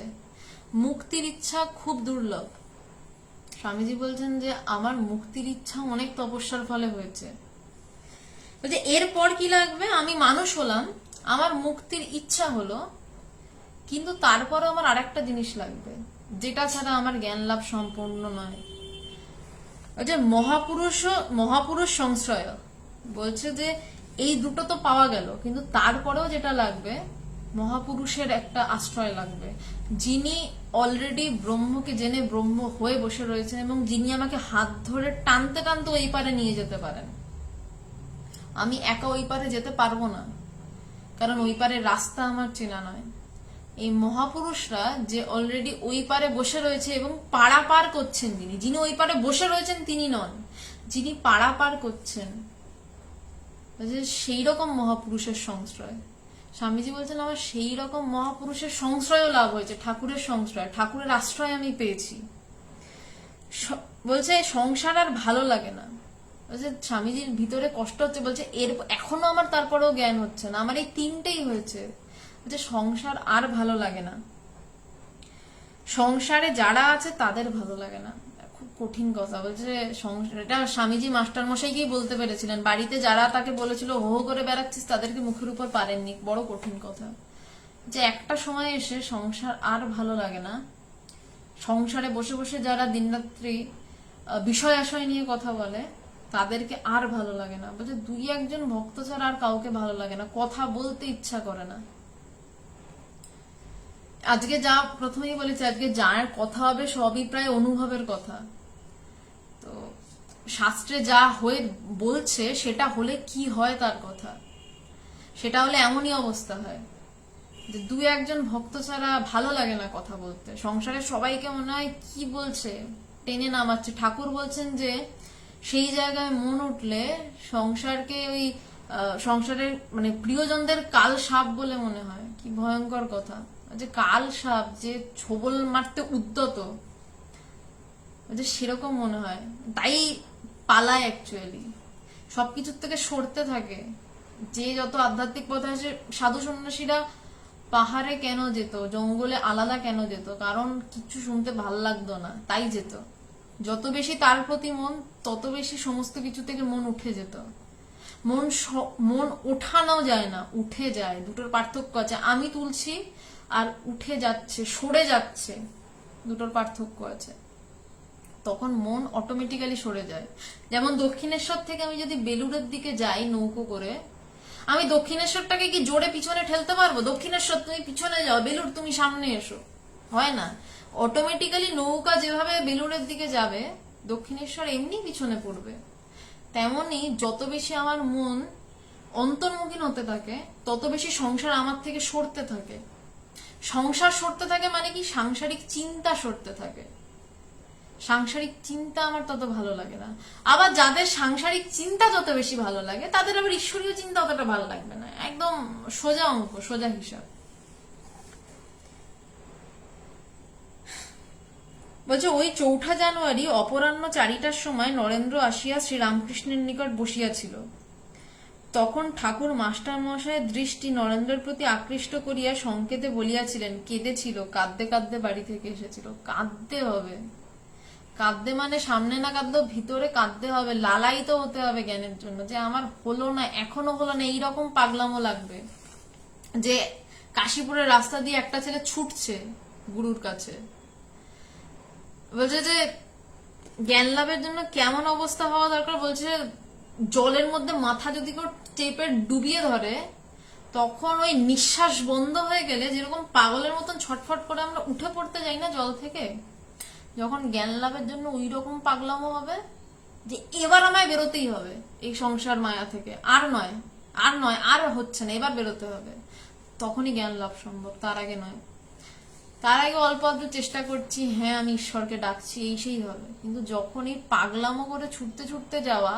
মুক্তির ইচ্ছা খুব দুর্লভ। স্বামীজি বলছেন যে আমার মুক্তির ইচ্ছা অনেক তপস্যার ফলে হয়েছে। বলছে এরপর কি লাগবে? আমি মানুষ হলাম, আমার মুক্তির ইচ্ছা হলো, কিন্তু তারপরে আমার আরেকটা জিনিস লাগবে, যেটা ছাড়া আমার জ্ঞান লাভ সম্পূর্ণ নয়। যে মহাপুরুষ সংশ্রয়। বলছে যে এই দুটো তো পাওয়া গেল, কিন্তু তারপরেও যেটা লাগবে, মহাপুরুষের একটা আশ্রয় লাগবে, যিনি অলরেডি ব্রহ্মকে জেনে ব্রহ্ম হয়ে বসে রয়েছেন, এবং যিনি আমাকে হাত ধরে টানতে টানতে ওই পারে নিয়ে যেতে পারেন। আমি একা ওই পারে যেতে পারবো না, কারণ ওই পারে রাস্তা আমার চেনা নয়। এই মহাপুরুষরা যে অলরেডি ওই পারে বসে রয়েছে এবং পারাপার করছেন, যিনি ওই পারে বসে রয়েছেন তিনি নন, যিনি পারাপার করছেন, সেই রকম মহাপুরুষের সংশ্রয়। স্বামীজি বলছেন আমার সেই রকম মহাপুরুষের সংশ্রয়ও লাভ হয়েছে, ঠাকুরের সংশ্রয়, ঠাকুরের আশ্রয় আমি পেয়েছি। বলছে সংসার আর ভালো লাগে না। বলছে স্বামীজির ভিতরে কষ্ট হচ্ছে, বলছে এখনো আমার তারপরেও জ্ঞান হচ্ছে না, আমার এই তিনটেই হয়েছে। বলছে সংসার আর ভালো লাগে না, সংসারে যারা আছে তাদের ভালো লাগে না। খুব কঠিন কথা। বলছে এটা স্বামীজি মাস্টার মশাইকেই বলতে পেরেছিলেন, বাড়িতে যারা তাকে বলেছিল হো হো করে বেড়াচ্ছিস তাদেরকে মুখের উপর পারেননি। বড় কঠিন কথা, যে একটা সময় এসে সংসার আর ভালো লাগে না। সংসারে বসে বসে যারা দিনরাত্রি বিষয় আশয় নিয়ে কথা বলে তাদেরকে আর ভালো লাগে না। বলছে দুই একজন ভক্ত ছাড়া আর কাউকে ভালো লাগে না, কথা বলতে ইচ্ছা করে না। আজকে যা প্রথমেই বলেছি, আজকে যার কথা হবে সবই প্রায় অনুভবের কথা। তো শাস্ত্রে যা হয়ে বলছে সেটা হলে কি হয় তার কথা, সেটা হলে এমনই অবস্থা হয় যে দুই একজন ভক্ত ছাড়া ভালো লাগে না কথা বলতে। সংসারে সবাইকে মনে হয় কি বলছে, টেনে নামাচ্ছে। ঠাকুর বলছেন যে সেই জায়গায় মন উঠলে সংসারকে ওই সংসারের মানে প্রিয়জনদের কাল সাপ বলে মনে হয়। কি ভয়ঙ্কর কথা, যে কাল সাপ যে ছোবল মারতে উদ্যত, যে সেরকম মনে হয়, তাই পালায় অ্যাকচুয়ালি, সবকিছুর থেকে সরতে থাকে। যে যত আধ্যাত্মিক পথে আসে, সাধু সন্ন্যাসীরা পাহাড়ে কেন যেত, জঙ্গলে আলাদা কেন যেত? কারণ কিছু শুনতে ভাল লাগতো না, তাই যেত। যত বেশি তার প্রতি মন, তত বেশি সমস্ত কিছু থেকে মন উঠে যেত। মন ওঠানো যায় না, উঠে যায়। দুটোর পার্থক্য আছে। আমি তুলছি আর উঠে যাচ্ছে, সরে যাচ্ছে, দুটোর পার্থক্য আছে। তখন মন অটোমেটিক্যালি সরে যায়। যেমন দক্ষিণেশ্বর থেকে আমি যদি বেলুড়ের দিকে যাই নৌকো করে, আমি দক্ষিণেশ্বরটাকে কি জোরে পিছনে ঠেলতে পারবো? দক্ষিণেশ্বর তুমি পিছনে যাও, বেলুড় তুমি সামনে এসো, হয় না। অটোমেটিক্যালি নৌকা যেভাবে বেলুড়ের দিকে যাবে, দক্ষিণেশ্বর এমনি পিছনে পড়বে। তেমনি যত বেশি আমার মন অন্তর্মুখী হতে থাকে, তত বেশি সংসার আমার থেকে সরতে থাকে। সংসার সরতে থাকে মানে কি, সাংসারিক চিন্তা সরতে থাকে। সাংসারিক চিন্তা আমার তত ভালো লাগে না। আবার যাদের সাংসারিক চিন্তা যত বেশি ভালো লাগে, তাদের আবার ঈশ্বরীয় চিন্তা অতটা ভালো লাগবে না। একদম সোজা অঙ্ক, সোজা হিসাব। বলছে, ওই 4 জানুয়ারি অপরাহ্ন 4টার সময় নরেন্দ্র আসিয়া শ্রীরামকৃষ্ণের নিকট বসিয়াছিল। তখন ঠাকুর মাস্টার মশায়ের দৃষ্টি নরেন্দ্রের প্রতি আকৃষ্ট করিয়া সংকেতে বলিয়াছিলেন, কেঁদেছিল, কাঁদতে কাঁদতে বাড়ি থেকে এসেছিল। কাঁদতে হবে, কাঁদতে মানে সামনে না কাঁদতেও ভিতরে কাঁদতে হবে, লালায়িত হতে হবে জ্ঞানের জন্য, যে আমার হলো না, এখনো হলো না, এইরকম পাগলামো লাগবে। যে কাশীপুরের রাস্তা দিয়ে একটা ছেলে ছুটছে গুরুর কাছে, বলছে যে জ্ঞান লাভের জন্য কেমন অবস্থা হওয়া দরকার, বলছে জলের মধ্যে মাথা যদি কেউ চেপে ডুবিয়ে ধরে, তখন ওই নিঃশ্বাস বন্ধ হয়ে গেলে যেরকম পাগলের মতন ছটফট করে আমরা উঠে পড়তে যাই না জল থেকে, যখন জ্ঞান লাভের জন্য ওই রকম পাগলামো হবে যে এবার আমায় বেরোতেই হবে এই সংসার মায়া থেকে, আর নয়, আর নয়, আর হচ্ছে না, এবার বেরোতে হবে, তখনই জ্ঞান লাভ সম্ভব, তার আগে নয়। তার আগে অল্প অল্প চেষ্টা করছি, হ্যাঁ আমি ঈশ্বরকে ডাকছি, এই সেই হবে। কিন্তু যখন এই পাগলামো করে ছুটতে ছুটতে যাওয়া,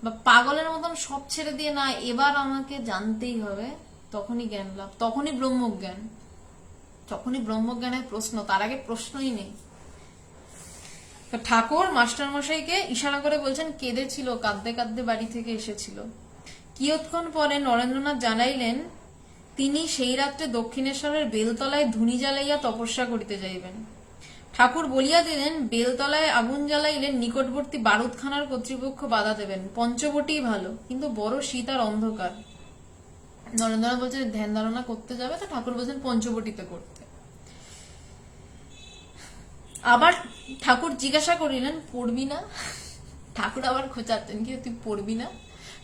বা পাগলের মতন সব ছেড়ে দিয়ে না এবার আমাকে জানতেই হবে, তখনই জ্ঞান লাভ, তখনই ব্রহ্মজ্ঞান, তখনই ব্রহ্মজ্ঞানের প্রশ্ন, তার আগে প্রশ্নই নেই। ঠাকুর মাস্টার মশাইকে ইশারা করে বলছেন, কেঁদেছিল, কাঁদতে কাঁদতে বাড়ি থেকে এসেছিল। কিয়ৎক্ষণ পরে নরেন্দ্রনাথ জানাইলেন, তিনি সেই রাত্রে দক্ষিণেশ্বরের বেলতলায় ধুনি জ্বালাইয়া তপস্যা করিতে যাইবেন। ঠাকুর বলিয়া দিলেন, বেলতলায় আগুন জ্বালাইলে নিকটবর্তী বারুদখানার কর্তৃপক্ষ বাধা দেবেন, পঞ্চবটী ভালো, কিন্তু বড় শীত আর অন্ধকার। নরেন্দ্রনাথ বলছে ধ্যান ধারণা করতে যাবে, তো ঠাকুর বলছেন পঞ্চবটিতে করতে। আবার ঠাকুর জিজ্ঞাসা করিলেন, পড়বি না? ঠাকুর আবার খোঁচাচ্ছেন, কি তুই পড়বি না?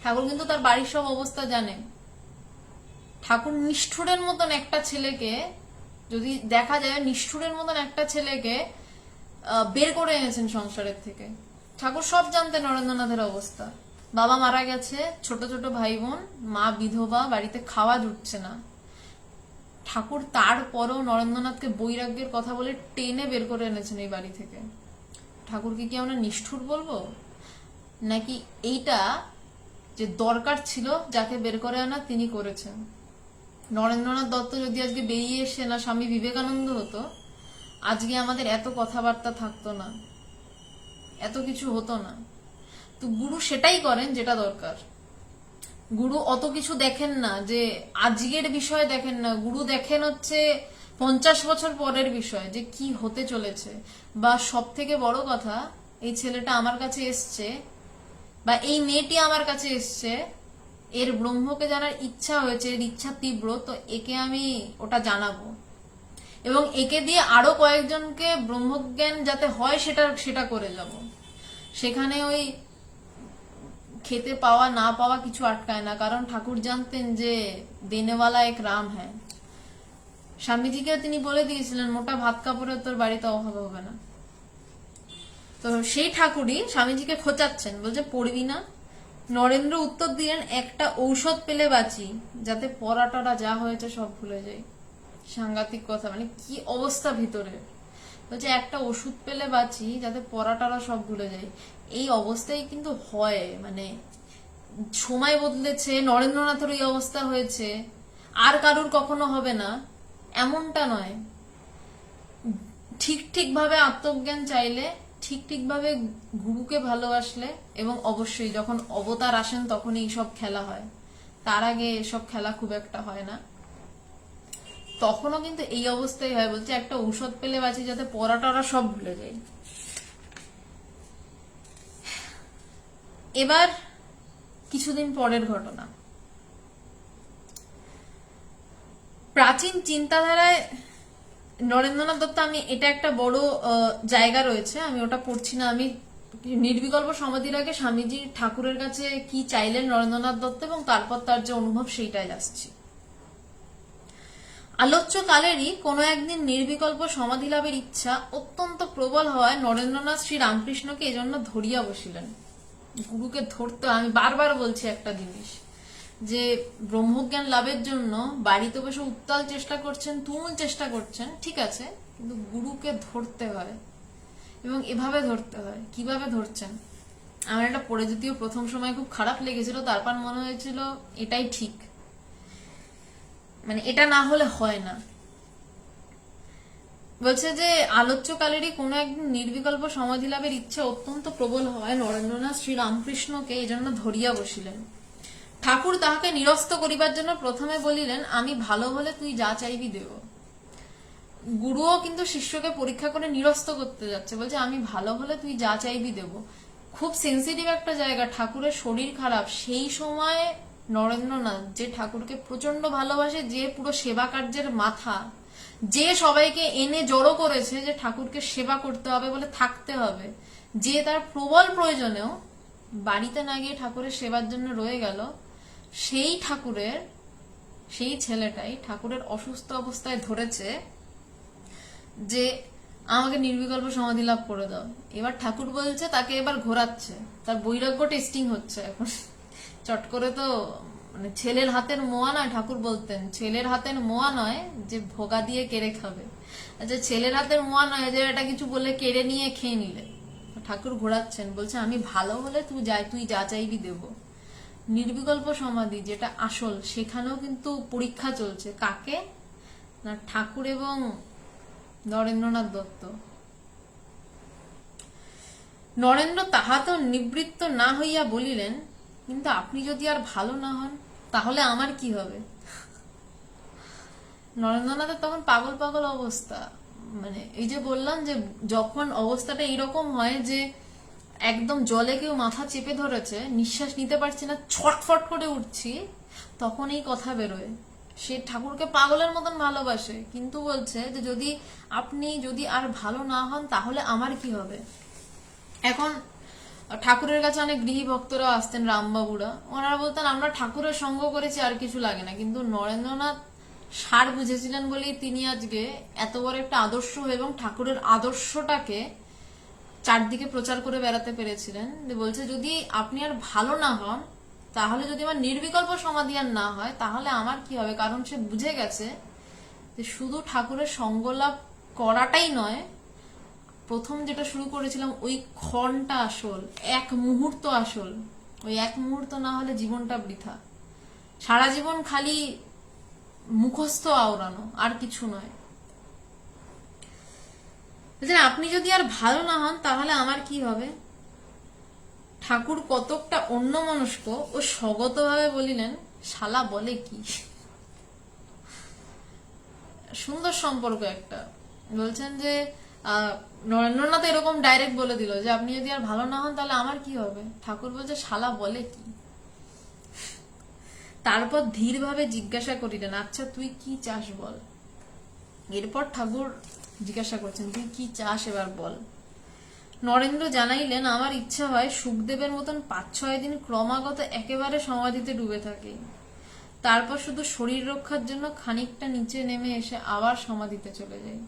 ঠাকুর কিন্তু তার বাড়ির সব অবস্থা জানে। ঠাকুর নিষ্ঠুরের মতন একটা ছেলেকে, যদি দেখা যায় নিষ্ঠুরের মতন একটা ছেলেকে বের করে এনেছেন সংসারের থেকে। ঠাকুর সব জানতেন নরেন্দ্রনাথের অবস্থা। বাবা মারা গেছে, ছোট ছোট ভাই বোন, মা বিধবা, বাড়িতে খাওয়া জুটছে না। ঠাকুর তারপরেও নরেন্দ্রনাথকে বৈরাগ্যের কথা বলে টেনে বের করে এনেছেন এই বাড়ি থেকে। ঠাকুরকে কি আমরা নিষ্ঠুর বলবো? নাকি এইটা যে দরকার ছিল যাকে বের করে আনা তিনি করেছেন। নরেন্দ্রনাথ দত্ত যদি আজকে বেরিয়ে এসে না স্বামী বিবেকানন্দ হতো, আজকে আমাদের এত কথাবার্তা থাকতো না, এত কিছু হতো না। তো গুরু সেটাই করেন যেটা দরকার। গুরু অত কিছু দেখেন না, যে আজকের বিষয় দেখেন না, গুরু দেখেন হচ্ছে 50 বছর পরের বিষয়, যে কি হতে চলেছে। বা সব থেকে বড় কথা, এই ছেলেটা আমার কাছে এসছে, বা এই মেয়েটি আমার কাছে এসছে, এর ব্রহ্মকে জানার ইচ্ছা হয়েছে, এর ইচ্ছা তীব্র, তো একে আমি ওটা জানাবো, এবং একে দিয়ে আরো কয়েকজনকে ব্রহ্মজ্ঞান যাতে হয় সেটা করে যাব। সেখানে ওই খেতে পাওয়া না পাওয়া কিছু আটকায় না, কারণ ঠাকুর জানতেন যে দেনেওয়ালা এক রাম হ্যাঁ। স্বামীজিকে তিনি বলে দিয়েছিলেন, মোটা ভাত কাপড়ে তোর বাড়িতে অভাব হবে না। তো সেই ঠাকুরই স্বামীজিকে খোঁচাচ্ছেন, বলছে পড়বি না? নরেন্দ্র উত্তর দিলেন, একটা ঔষধ পেলে বাঁচি, যাতে পড়াটা যা হয়েছে সব ভুলে যাই। সাংঘাতিক কথা, মানে কি অবস্থা ভিতরে। বলছে একটা ওষুধ পেলে বাঁচি, যাতে পড়াটা সব ভুলে যাই। এই অবস্থায় কিন্তু হয়, মানে সময় বদলেছে, নরেন্দ্রনাথের ওই অবস্থা হয়েছে, আর কারুর কখনো হবে না এমনটা নয়। ঠিক ঠিক ভাবে আত্মজ্ঞান চাইলে, ঠিক ঠিক ভাবে গুরুকে ভালোবাসলে, এবং অবশ্যই যখন অবতার আসেন তখন এই সব খেলা হয়, তার আগে এসব খেলা খুব একটা হয় না। তখনও কিন্তু এই অবস্থায় হয়। বলছে একটা ঔষধ পেলে বাঁচি যাতে পড়াটা সব ভুলে যায়। এবার কিছুদিন পরের ঘটনা। প্রাচীন চিন্তাধারায় নরেন্দ্রনাথ দত্ত, আমি এটা একটা বড় জায়গা রয়েছে, আমি ওটা পড়ছি না। আমি নির্বিকল্প সমাধির আগে স্বামীজি ঠাকুরের কাছে কি চাইলেন নরেন্দ্রনাথ দত্ত এবং তারপর তার যে অনুভব সেইটাই আসছি। আলোচ্য কালেরই কোনো একদিন নির্বিকল্প সমাধি লাভের ইচ্ছা অত্যন্ত প্রবল হওয়ায় নরেন্দ্রনাথ শ্রী রামকৃষ্ণকে এজন্য ধরিয়া বসিলেন। গুরুকে ধরতে, আমি বারবার বলছি একটা জিনিস, যে ব্রহ্মজ্ঞান লাভের জন্য বাড়িতে বসে উত্তাল চেষ্টা করছেন, তুমুল চেষ্টা করছেন, ঠিক আছে, কিন্তু গুরুকে ধরতে হয় এবং এভাবে ধরতে হয়। কিভাবে ধরছেন? আমার এটা পড়ে যদিও প্রথম সময় খুব খারাপ লেগেছিল, তারপর মনে হয়েছিল এটাই ঠিক, মানে এটা না হলে হয় না। বলছে যে আলোচ্যকালেরই কোনো একদিন নির্বিকল্প সমাধি লাভের ইচ্ছা অত্যন্ত প্রবল হওয়ায় নরেন্দ্রনাথ শ্রী রামকৃষ্ণকে এজন্য ধরিয়া বসিলেন। ঠাকুর তাহাকে নিরস্ত করিবার জন্য প্রথমে বলিলেন, আমি ভালো হলে তুই যা চাইবি দেব। গুরুও কিন্তু শিষ্যকে পরীক্ষা করে নিরস্ত করতে যাচ্ছে, বলছে আমি ভালো হলে তুই যা চাইবি দেব। খুব সেন্সিটিভ একটা জায়গা, ঠাকুরের শরীর খারাপ, সেই সময় নরেন্দ্রনাথ যে ঠাকুরকে প্রচন্ড ভালোবাসে, যে পুরো সেবা কার্যের মাথা, যে সবাইকে এনে জড়ো করেছে যে ঠাকুরকে সেবা করতে হবে বলে থাকতে হবে, যে তার প্রবল প্রয়োজনেও বাড়িতে না গিয়ে ঠাকুরের সেবার জন্য রয়ে গেল, সেই ঠাকুরের, সেই ছেলেটাই ঠাকুরের অসুস্থ অবস্থায় ধরেছে যে আমাকে নির্বিকল্প সমাধি লাভ করে দাও। এবার ঠাকুর বলছে, তাকে এবার ঘোরাচ্ছে, তার বৈরাগ্য টেস্টিং হচ্ছে এখন। চট করে তো মানে ছেলের হাতের মোয়া নয়, ঠাকুর বলতেন ছেলের হাতের মোয়া নয় যে ভোগা দিয়ে কেড়ে খাবে, আচ্ছা ছেলের হাতের মোয়া নয় যে এটা কিছু বলে কেড়ে নিয়ে খেয়ে নিলে। ঠাকুর ঘোরাচ্ছেন, বলছে আমি ভালো হলে তুই যা চাইবি দেব। নির্বিকল্প সমাধি যেটা আসল, সেখানেও কিন্তু পরীক্ষা চলছে। কাকে না? ঠাকুর এবং নরেন্দ্রনাথ দত্ত। নরেন্দ্র তাহা তো নিবৃত্ত না হইয়া বলিলেন, কিন্তু আপনি যদি আর ভালো না হন তাহলে আমার কি হবে? নরেন্দ্রনাথের তখন পাগল পাগল অবস্থা। মানে এই যে বললাম যে যখন অবস্থাটা এইরকম হয় যে একদম জলে কেউ মাথা চেপে ধরেছে, নিঃশ্বাস নিতে পারছি না, ছটফট করে উঠছি, তখন এই কথা বেরোয়। সে ঠাকুরকে পাগলের মতন ভালোবাসে, কিন্তু বলছে যে আপনি যদি আর ভালো না হন তাহলে আমার কি হবে? এখন ঠাকুরের কাছে অনেক গৃহী ভক্তরা আসতেন, রামবাবুরা, ওনারা বলতেন আমরা ঠাকুরের সঙ্গ করেছি, আর কিছু লাগে না। কিন্তু নরেন্দ্রনাথ সার বুঝেছিলেন বলেই তিনি আজকে এত বড় একটা আদর্শ এবং ঠাকুরের আদর্শটাকে চারদিকে প্রচার করে বেড়াতে পেরেছিলেন। বলছে যদি আপনি আর ভালো না হন, তাহলে যদি আমার নির্বিকল্প সমাধি আর না হয় তাহলে আমার কি হবে? কারণ সে বুঝে গেছে যে শুধু ঠাকুরের সঙ্গ লাভ করাটাই নয়, প্রথম যেটা শুরু করেছিলাম ওই ক্ষণটা আসল, এক মুহূর্ত আসল। ওই এক মুহূর্ত না হলে জীবনটা বৃথা, সারা জীবন খালি মুখস্থ আওড়ানো, আর কিছু নয়। আপনি যদি আর ভালো না হন তাহলে আমার কি হবে? ঠাকুর কতকটা অন্যমনস্ক ও স্বগত ভাবে বলিলেন, শালা বলে কি। সুন্দর সম্পর্ক একটা। বলছেন যে নরেন্দ্রনাথ এরকম ডাইরেক্ট বলে দিল যে আপনি যদি আর ভালো না হন তাহলে আমার কি হবে? ঠাকুর বলছে শালা বলে কি। তারপর ধীরভাবে জিজ্ঞাসা করিলেন, আচ্ছা তুই কি চাস বল। এরপর ঠাকুর জিজ্ঞাসা করছেন, তুই কি চাস এবার বল। নরেন্দ্র জানাইলেন, আমার ইচ্ছা হয় সুখদেবের মতন 5-6 দিন ক্রমাগত একেবারে সমাধিতে ডুবে থাকে, তারপর শুধু শরীর রক্ষার জন্য খানিকটা নিচে নেমে এসে আবার সমাধিতে চলে যাই।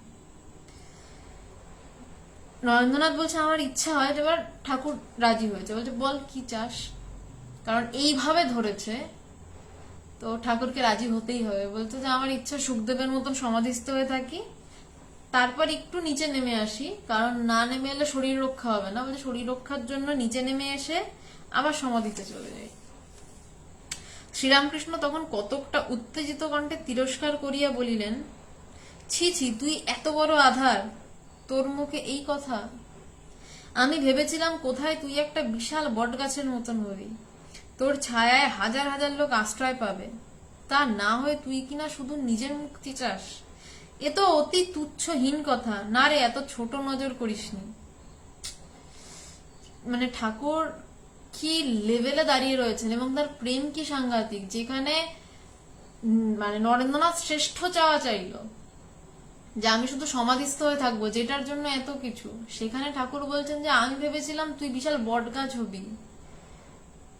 নরেন্দ্রনাথ বলছে আমার ইচ্ছা হয়। এবার ঠাকুর রাজি হয়েছে, বলছে বল কি চাস। কারণ এইভাবে ধরেছে তো ঠাকুরকে রাজি হতেই হবে। বলছে যে আমার ইচ্ছা সুখদেবের মতন সমাধিস্থ হয়ে থাকি, তারপর একটু নিচে নেমে আসি, কারণ না নেমে এলে শরীর রক্ষা হবে না। বলছে শরীর রক্ষার জন্য নিচে নেমে এসে আবার সমাধিতে চলে যাই। শ্রীরামকৃষ্ণ তখন কতকটা উত্তেজিত কণ্ঠে তিরস্কার করিয়া বলিলেন, ছি ছি, তুই এত বড় আধার, তোর মুখে এই কথা? আমি ভেবেছিলাম কোথায় তুই একটা বিশাল বটগাছের মতন হবি, তোর ছায়ায় হাজার হাজার লোক আশ্রয় পাবে, তা না হয়ে তুই কিনা শুধু নিজের মুক্তি চাস। এ তো অতি তুচ্ছহীন কথা। না রে, এত ছোট নজর করিসনি। মানে ঠাকুর কি লেভেলে দাঁড়িয়ে রয়েছেন এবং তার প্রেম কি সাংঘাতিক, যেখানে মানে নরেন্দ্রনাথ শ্রেষ্ঠ চাওয়া চাইল যে আমি শুধু সমাধিস্থ হয়ে থাকবো, যেটার জন্য এত কিছু, সেখানে ঠাকুর বলছেন যে আমি ভেবেছিলাম তুই বিশাল বটগাছ হবি,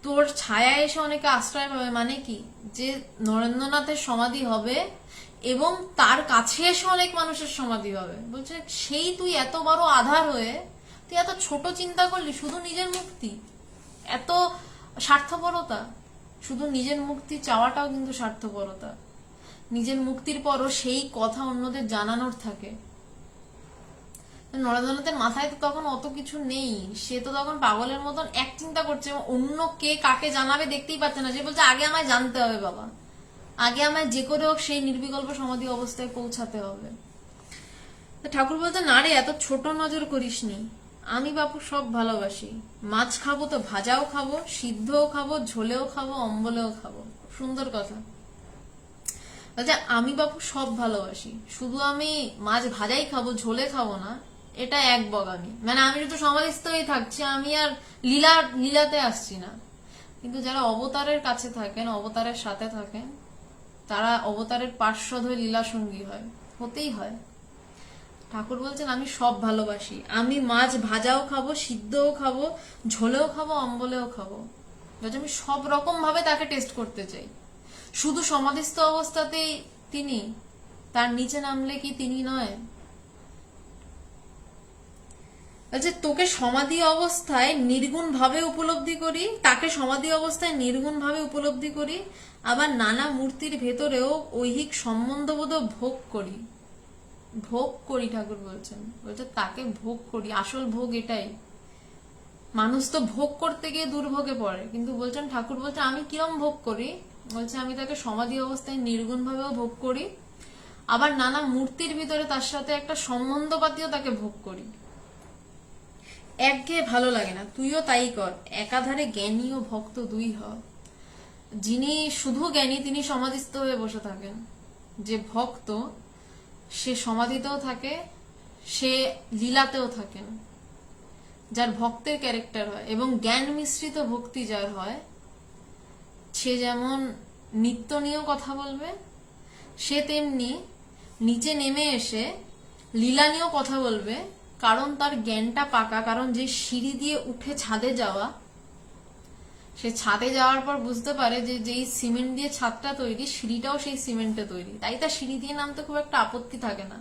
তোর ছায়া এসে অনেকে আশ্রয় পাবে। মানে কি, যে নরেন্দ্রনাথের সমাধি হবে এবং তার কাছে এসে অনেক মানুষের সমাধি হবে। বলছে সেই তুই এত বড় আধার হয়ে তুই এত ছোট চিন্তা করলি, শুধু নিজের মুক্তি। এত স্বার্থপরতা। শুধু নিজের মুক্তি চাওয়াটাও কিন্তু স্বার্থপরতা। নিজের মুক্তির পরও সেই কথা অন্যদের জানানোর থাকে। নরেন্দ্রনাথের মাথায় তো তখন অত কিছু নেই, সে তো তখন পাগলের মতন এক চিন্তা করছে, অন্য কে কাকে জানাবে দেখতেই পাচ্ছে না। সে বলছে আগে আমায় জানতে হবে বাবা, আগে আমায় যে করে হোক সেই নির্বিকল্প সমাধি অবস্থায় পৌঁছাতে হবে। ঠাকুর বলতে, না রে, এত ছোট নজর করিসনি, আমি বাপু সব ভালোবাসি। মাছ খাবো তো ভাজাও খাবো, সিদ্ধও খাবো, ঝোলেও খাবো, অম্বলেও খাবো। সুন্দর কথা। আচ্ছা, আমি বাপু সব ভালোবাসি, শুধু আমি মাছ ভাজাই খাবো, ঝোলে খাবো না, এটা এক বগামি। মানে আমি শুধু সমাধিস্থই থাকছি, আমি আর লীলাতে আসছি না। কিন্তু যারা অবতারের কাছে থাকেন, অবতারের সাথে থাকেন, তারা অবতারের পার্শ্বদ হয়ে লীলা সঙ্গী হয়, হতেই হয়। ঠাকুর বলছেন আমি সব ভালোবাসি, আমি মাছ ভাজাও খাবো, সিদ্ধও খাবো, ঝোলেও খাবো, অম্বলেও খাবো। আমি সব রকম ভাবে তাকে টেস্ট করতে চাই। শুধু সমাধিস্থ অবস্থাতেই তিনি, তার নিচে নামলে কি তিনি নয়? বলছে তোকে সমাধি অবস্থায় নির্গুণ ভাবে উপলব্ধি করি, তাকে সমাধি অবস্থায় নির্গুণ ভাবে উপলব্ধি করি, আবার নানা মূর্তির ভেতরেও ঐহিক সম্বন্ধবোধ ভোগ করি। ভোগ করি, ঠাকুর বলছেন, বলছে তাকে ভোগ করি। আসল ভোগ এটাই। মানুষ তো ভোগ করতে গিয়ে দুর্ভোগে পড়ে, কিন্তু বলছেন, ঠাকুর বলছে আমি কিরম ভোগ করি? বলছে আমি তাকে সমাধি অবস্থায় নির্গুণ ভাবেও ভোগ করি, আবার নানা মূর্তির ভিতরে তার সাথে একটা সম্বন্ধ পাতিও তাকে ভোগ করি। একঘেয়ে ভালো লাগে না, তুইও তাই কর। একাধারে জ্ঞানী ও ভক্ত দুই হ। যিনি শুধু জ্ঞানী তিনি সমাধিস্থ হয়ে বসে থাকেন, যে ভক্ত সে সমাধিতেও থাকে, সে লীলাতেও থাকেন। যার ভক্তের ক্যারেক্টার হয় এবং জ্ঞান মিশ্রিত ভক্তি যার হয়, সে যেমন নিত্য নিয়েও কথা বলবে, সে তেমনি নিচে নেমে এসে লীলা নিয়েও কথা বলবে, কারণ তার জ্ঞানটা পাকা। কারণ যে সিঁড়ি দিয়ে উঠে ছাদে যাওয়া, সে ছাদে যাওয়ার পর বুঝতে পারে যে যেই সিমেন্ট দিয়ে ছাদটা তৈরি, সিঁড়িটাও সেই সিমেন্টে তৈরি, তাই তার সিঁড়ি দিয়ে নামতে খুব একটা আপত্তি থাকে না।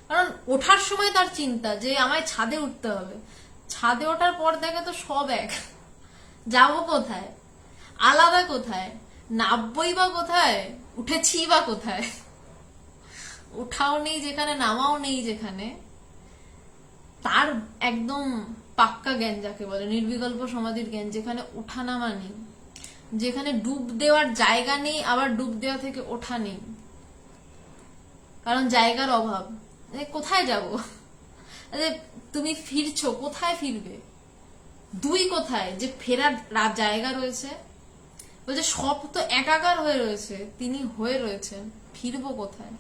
কারণ ওঠার সময় তার চিন্তা যে আমায় ছাদে উঠতে হবে, ছাদে ওঠার পর দেখে তো সব এক, যাবো কোথায়, আলাদা কোথায়, নামবই বা কোথায়, উঠেছি বা কোথায়, উঠাও নেই যেখানে, নামাও নেই যেখানে। তার একদম পাক্কা জ্ঞান যাকে বলে, নির্বিকল্প সমাধির জ্ঞান, যেখানে ওঠা নামা নেই, যেখানে ডুব দেওয়ার জায়গা নেই, আবার ডুব দেওয়া থেকে ওঠা নেই, কারণ জায়গার অভাব। কোথায় যাব? তুমি ফিরছো, কোথায় ফিরবে? দুই কোথায় যে ফেরার জায়গা রয়েছে? বলছে সব তো একাকার হয়ে রয়েছে, তিনি হয়ে রয়েছেন, ফিরবো কোথায়?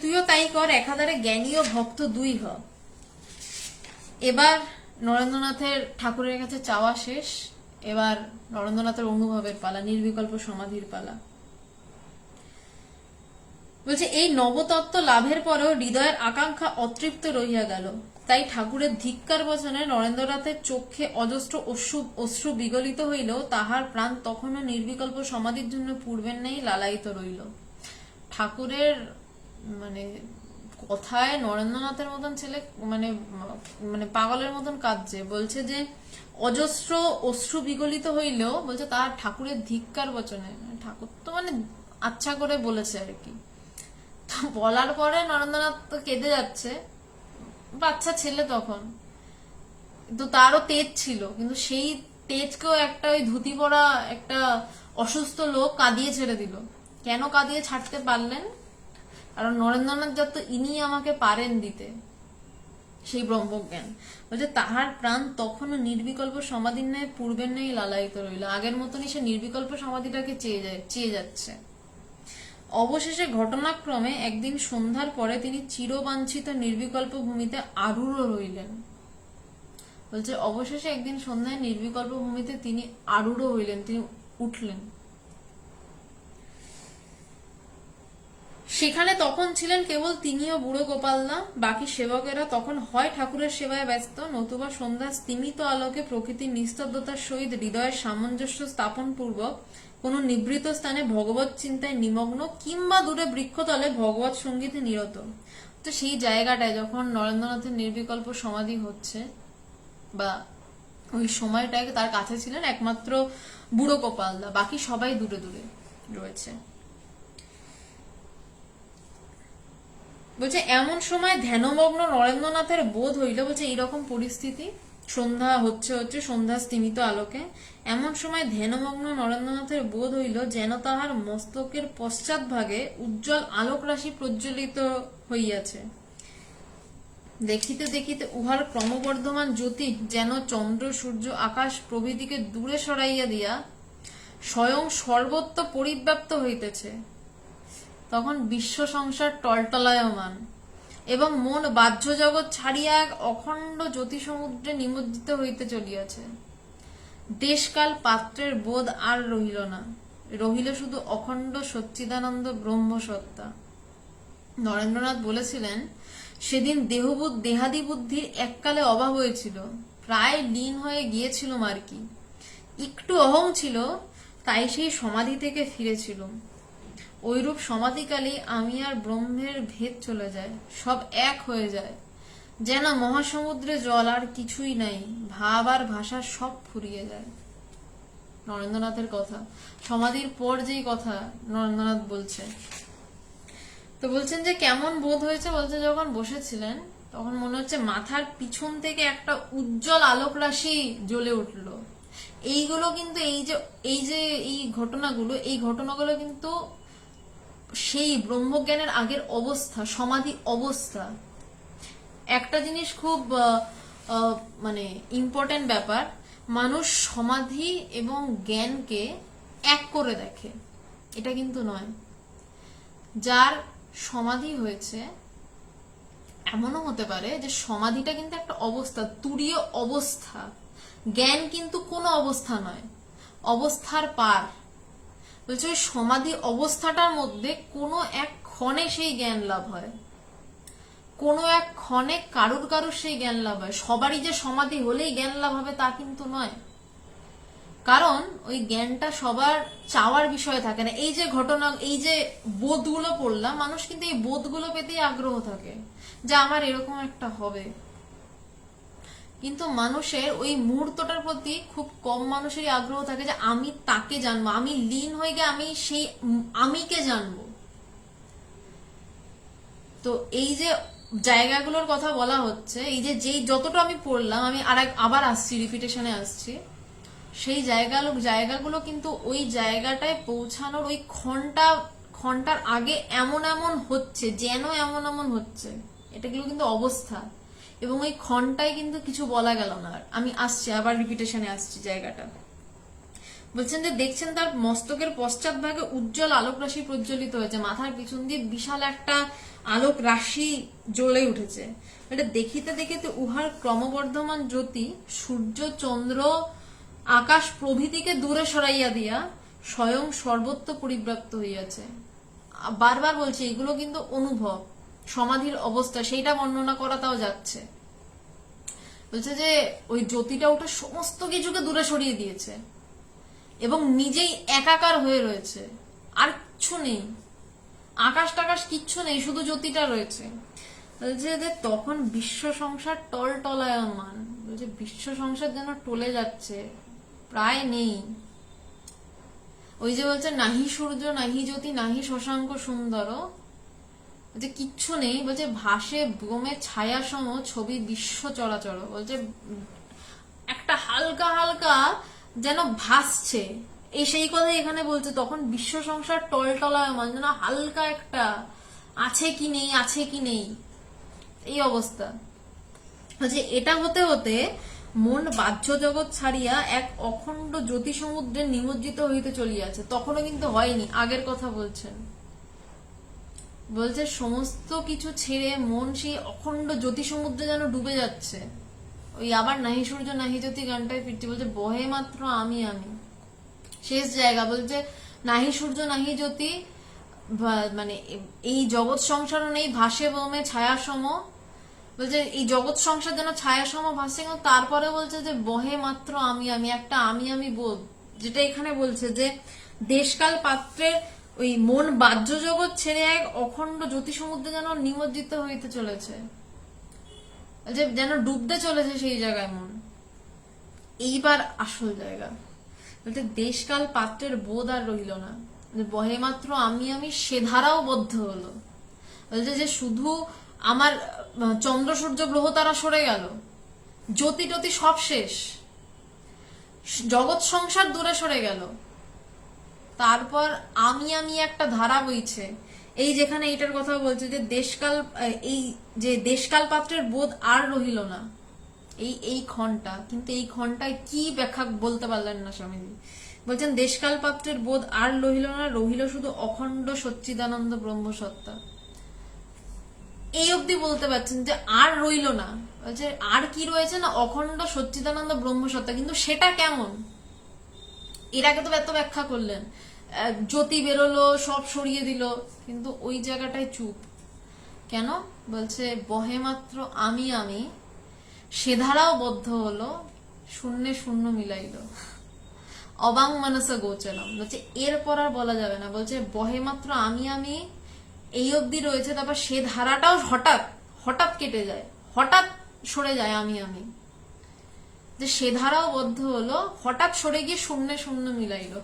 তুইও তাই কর, একাধারে জ্ঞানী ও ভক্ত দুই হ। এবার নরেন্দ্রনাথের ঠাকুরের কাছে চাওয়া শেষ, এবার নরেন্দ্রনাথের অনুভবের পালা, নির্বিকল্প সমাধির পালা। বলছে এই নবতত্ত্ব লাভের পরেও হৃদয়ের আকাঙ্ক্ষা অতৃপ্ত রহিয়া গেল। তাই ঠাকুরের ধিক্কার বচনে নরেন্দ্রনাথের চক্ষে অজস্র অশ্রু বিগলিত হইলেও তাহার প্রাণ তখনও নির্বিকল্প সমাধির জন্য পূর্বের ন্যায় লালায়িত রইল। ঠাকুরের মানে কথায় নরেন্দ্রনাথের মতন ছেলে মানে মানে পাগলের মতন কাঁদছে। বলছে যে অজস্র অশ্রু বিগলিত হইলেও, বলছে তার ঠাকুরের ধিক্কার বচনে, ঠাকুর তো মানে আচ্ছা করে বলেছে আর কি। তো বলার পরে নরেন্দ্রনাথ তো কেঁদে যাচ্ছে, বাচ্চা ছেলে তখন, তো তারও তেজ ছিল, কিন্তু সেই তেজকেও একটা ওই ধুতি পরা একটা অসুস্থ লোক কাঁদিয়ে ছেড়ে দিল। কেন কাঁদিয়ে ছাড়তে পারলেন? কারণ নরেন্দ্রনাথ দত্ত ইনি আমাকে পারেন দিতে সেই ব্রহ্মজ্ঞান। বলছে তাহার প্রাণ তখনও নির্বিকল্প সমাধির ন্যায় পূর্বের ন্যায় লালায়িত রইল। আগের মতনই সে নির্বিকল্প সমাধিটাকে চেয়ে যাচ্ছে। অবশেষে ঘটনাক্রমে একদিন সন্ধ্যার পরে তিনি চিরবাঞ্ছিত নির্বিকল্প ভূমিতে আরূঢ় রইলেন। বলছে অবশেষে একদিন সন্ধ্যায় নির্বিকল্প ভূমিতে তিনি আরূঢ় হইলেন, তিনি উঠলেন। সেখানে তখন ছিলেন কেবল তিনিও বুড়ো গোপালদা। বাকি সেবকেরা তখন হয় ঠাকুরের সেবায় ব্যস্ত, নতুবা সন্ধ্যা স্তিমিত আলোকে প্রকৃতির নিস্তব্ধতার সহিত হৃদয়ের সামঞ্জস্য স্থাপন পূর্বক কোন নিভৃত স্থানে ভগবত চিন্তায় নিমগ্ন, কিংবা দূরে বৃক্ষতলে ভগবত সঙ্গীতে নিরত। তো সেই জায়গাটায় যখন নরেন্দ্রনাথের নির্বিকল্প সমাধি হচ্ছে, বা ওই সময়টায় তার কাছে ছিলেন একমাত্র বুড়ো গোপালদা, বাকি সবাই দূরে দূরে রয়েছে। বলছে এমন সময় ধ্যানমগ্ন নরেন্দ্রনাথের বোধ হইল, বলছে এইরকম পরিস্থিতি, সন্ধ্যা হচ্ছে সন্ধ্যা স্তিমিত আলোকে, এমন সময় ধ্যানমগ্ন নরেন্দ্রনাথের বোধ হইল যেন তাহার মস্তকের পশ্চাৎ ভাগে উজ্জ্বল আলোক রাশি প্রজ্বলিত হইয়াছে। দেখিতে দেখিতে উহার ক্রমবর্ধমান জ্যোতি যেন চন্দ্র সূর্য আকাশ প্রভৃতিকে দূরে সরাইয়া দিয়া স্বয়ং সর্বত্র পরিব্যাপ্ত হইতেছে। তখন বিশ্ব সংসার টলটলায়মান এবং মন বাহ্য জগৎ ছাড়িয়া এক অখণ্ড জ্যোতি সমুদ্রে নিমজ্জিত হইতে চলিয়াছে। দেশকাল পাত্রের বোধ আর রহিল না, রহিল শুধু অখণ্ড সচ্চিদানন্দ ব্রহ্মসত্তা। নরেন্দ্রনাথ বলেছিলেন, সেদিন দেহাদি বুদ্ধির এককালে অভাব হয়েছিল, প্রায় লীন হয়ে গিয়েছিলাম আর কি। একটু অহং ছিল, তাই সেই সমাধি থেকে ফিরেছিলাম। ওইরূপ সমাধিকালে আমি আর ব্রহ্মের ভেদ চলে যায়, সব এক হয়ে যায়, যেন মহাসমুদ্রে জল আর কিছুই নাই, ভাব আর ভাষা সব ফুরিয়ে যায়। নরেন্দ্রনাথের কথা, সমাধির পর যেই কথা নরেন্দ্রনাথ বলছে। তো বলছেন যে কেমন বোধ হয়েছে, বলছে যখন বসেছিলেন তখন মনে হচ্ছে মাথার পিছন থেকে একটা উজ্জ্বল আলোক রাশি জ্বলে উঠলো। এইগুলো কিন্তু এই ঘটনাগুলো কিন্তু সেই ব্রহ্মজ্ঞানের আগের অবস্থা, সমাধি অবস্থা। একটা জিনিস খুব মানে ইম্পর্টেন্ট ব্যাপার, মানুষ সমাধি এবং জ্ঞানকে এক করে দেখে, এটা কিন্তু নয়। যার সমাধি হয়েছে এমনও হতে পারে যে সমাধিটা কিন্তু একটা অবস্থা, তুরীয় অবস্থা। জ্ঞান কিন্তু কোনো অবস্থা নয়, অবস্থার পার। বলছে ওই সমাধি অবস্থাটার মধ্যে কোনো এক ক্ষণে সেই জ্ঞান লাভ হয়, কোনো এক ক্ষণে কারুর সেই জ্ঞান লাভ হয়। সবারই যে সমাধি হলেই জ্ঞান লাভ হবে তা কিন্তু নয়, কারণ ওই জ্ঞানটা সবার চাওয়ার বিষয় থাকে না। এই যে ঘটনা, এই যে বোধগুলো পড়লাম, মানুষ কিন্তু এই বোধগুলো পেতেই আগ্রহ থাকে যে আমার এরকম একটা হবে। কিন্তু মানুষের ওই মুহূর্তটার প্রতি খুব কম মানুষেরই আগ্রহ থাকে যে আমি তাকে জানবো, আমি লীন হয়ে গিয়ে আমি সেই আমিকে জানবো। তো এই যে জায়গাগুলোর কথা বলা হচ্ছে, এই যে যতটা আমি পড়লাম, আমি আবার আসছি, রিপিটেশনে আসছি, সেই জায়গাগুলো কিন্তু ওই জায়গাটায় পৌঁছানোর ওই ঘন্টার আগে এমন এমন হচ্ছে, যেন এমন এমন হচ্ছে, এটাগুলো কিন্তু অবস্থা। এবং ওই ক্ষণটায় কিন্তু কিছু বলা গেল না। আমি আসছি, আবার রিপিটেশনে আসছি জায়গাটা। বলছেন যে দেখছেন তার মস্তকের পশ্চাৎ ভাগে উজ্জ্বল আলোক রাশি প্রজ্বলিত হয়েছে, মাথার পিছন দিয়ে বিশাল একটা আলোক রাশি জ্বলে উঠেছে। এটা দেখিতে দেখিতে উহার ক্রমবর্ধমান জ্যোতি সূর্য চন্দ্র আকাশ প্রভৃতিকে দূরে সরাইয়া দিয়া স্বয়ং সর্বত্র পরিব্যাপ্ত হইয়াছে। বারবার বলছি, এগুলো কিন্তু অনুভব, সমাধির অবস্থা, সেইটা বর্ণনা করাটাও যাচ্ছে। বলছে যে ওই জ্যোতিটা ওটা সমস্ত কিছুকে দূরে সরিয়ে দিয়েছে এবং নিজেই একাকার হয়ে রয়েছে, আর কিচ্ছু নেই, আকাশ টাকাশ কিচ্ছু নেই, শুধু জ্যোতিটা রয়েছে। বলছে যে তখন বিশ্ব সংসার টলটলায়মান, বলছে বিশ্ব সংসার যেন টলে যাচ্ছে, প্রায় নেই। ওই যে বলছে নাহি সূর্য নাহি জ্যোতি নাহি শশাঙ্ক সুন্দর, বলছে কিচ্ছু নেই। বলছে ভাসে ব্যোমের ছায়া সম ছবি বিশ্ব চরাচর। বলছে একটা হালকা হালকা যেন ভাসছে, এই সেই কথা এখানে বলছে, তখন বিশ্ব সংসার টলটলায়মান, যেন হালকা একটা আছে কি নেই আছে কি নেই এই অবস্থা। যে এটা হতে হতে মন বাহ্য জগৎ ছাড়িয়া এক অখণ্ড জ্যোতি সমুদ্রে নিমজ্জিত হইতে চলিয়াছে। তখনও কিন্তু হয়নি, আগের কথা বলছেন। বলছে সমস্ত কিছু ছেড়ে মন সেই অখণ্ড জ্যোতি সমুদ্রে যেন ডুবে যাচ্ছে। ওই আবার নাহি সূর্য নাহি জ্যোতি গানটায় ফিরতে বলছে বহে মাত্র আমি আমি, শেষ জায়গা। বলছে নাহি সূর্য নাহি জ্যোতি, মানে এই জগৎ সংসার নেই, ভাসে বোমে ছায়া সম। বলছে এই জগৎ সংসার যেন ছায়া সম ভাসে, তারপরে বলছে যে বহে মাত্র আমি আমি, একটা আমি আমি বোধ, যেটা এখানে বলছে যে দেশকাল পাত্রে ওই মন বাহ্য জগৎ ছেড়ে এক অখণ্ড জ্যোতি সমুদ্রে যেন নিমজ্জিত হইতে চলেছে, যে যেন ডুবতে চলেছে সেই জায়গায় মন। এইবার আসল জায়গা, বলতে দেশকাল পাত্রের বোধ আর রইল না, বহে মাত্র আমি আমি সে ধারাও বদ্ধ হলো। বলছে যে শুধু আমার চন্দ্র সূর্য গ্রহ তারা সরে গেল, জ্যোতি টতি সব শেষ, জগৎ সংসার দূরে সরে গেল, তারপর আমি আমি একটা ধারা বইছে। এই যেখানে এইটার কথা বলছে যে দেশকাল, এই যে দেশকাল পাত্রের বোধ আর রহিল না, এই ক্ষণটা, কিন্তু এই ক্ষণটায় কি ব্যাখ্যা বলতে পারলেন না স্বামীজি। বলছেন দেশকাল পাত্রের বোধ আর রহিল না, রহিল শুধু অখণ্ড সচ্চিদানন্দ ব্রহ্মসত্তা। এই অবধি বলতে পারছেন যে আর রইল না, বলছে আর কি রয়েছে না, অখণ্ড সচ্চিদানন্দ ব্রহ্মসত্তা। কিন্তু সেটা কেমন, এর আগে তো এত ব্যাখ্যা করলেন, জ্যোতি বেরোলো সব সরিয়ে দিল, কিন্তু ওই জায়গাটায় চুপ কেন? বলছে বহে মাত্র আমি আমি সে ধারাও বদ্ধ হলো, শূন্যে শূন্য মিলাইল, অবাং মানস গোচরম। বলছে এরপর আর বলা যাবে না। বলছে বহে মাত্র আমি আমি এই অবধি রয়েছে, তারপর সে ধারাটাও হঠাৎ হঠাৎ কেটে যায়, হঠাৎ সরে যায় আমি আমি, যে সে ধারাও বদ্ধ হলো, হঠাৎ সরে গিয়ে শূন্যে শূন্য মিলাইলো।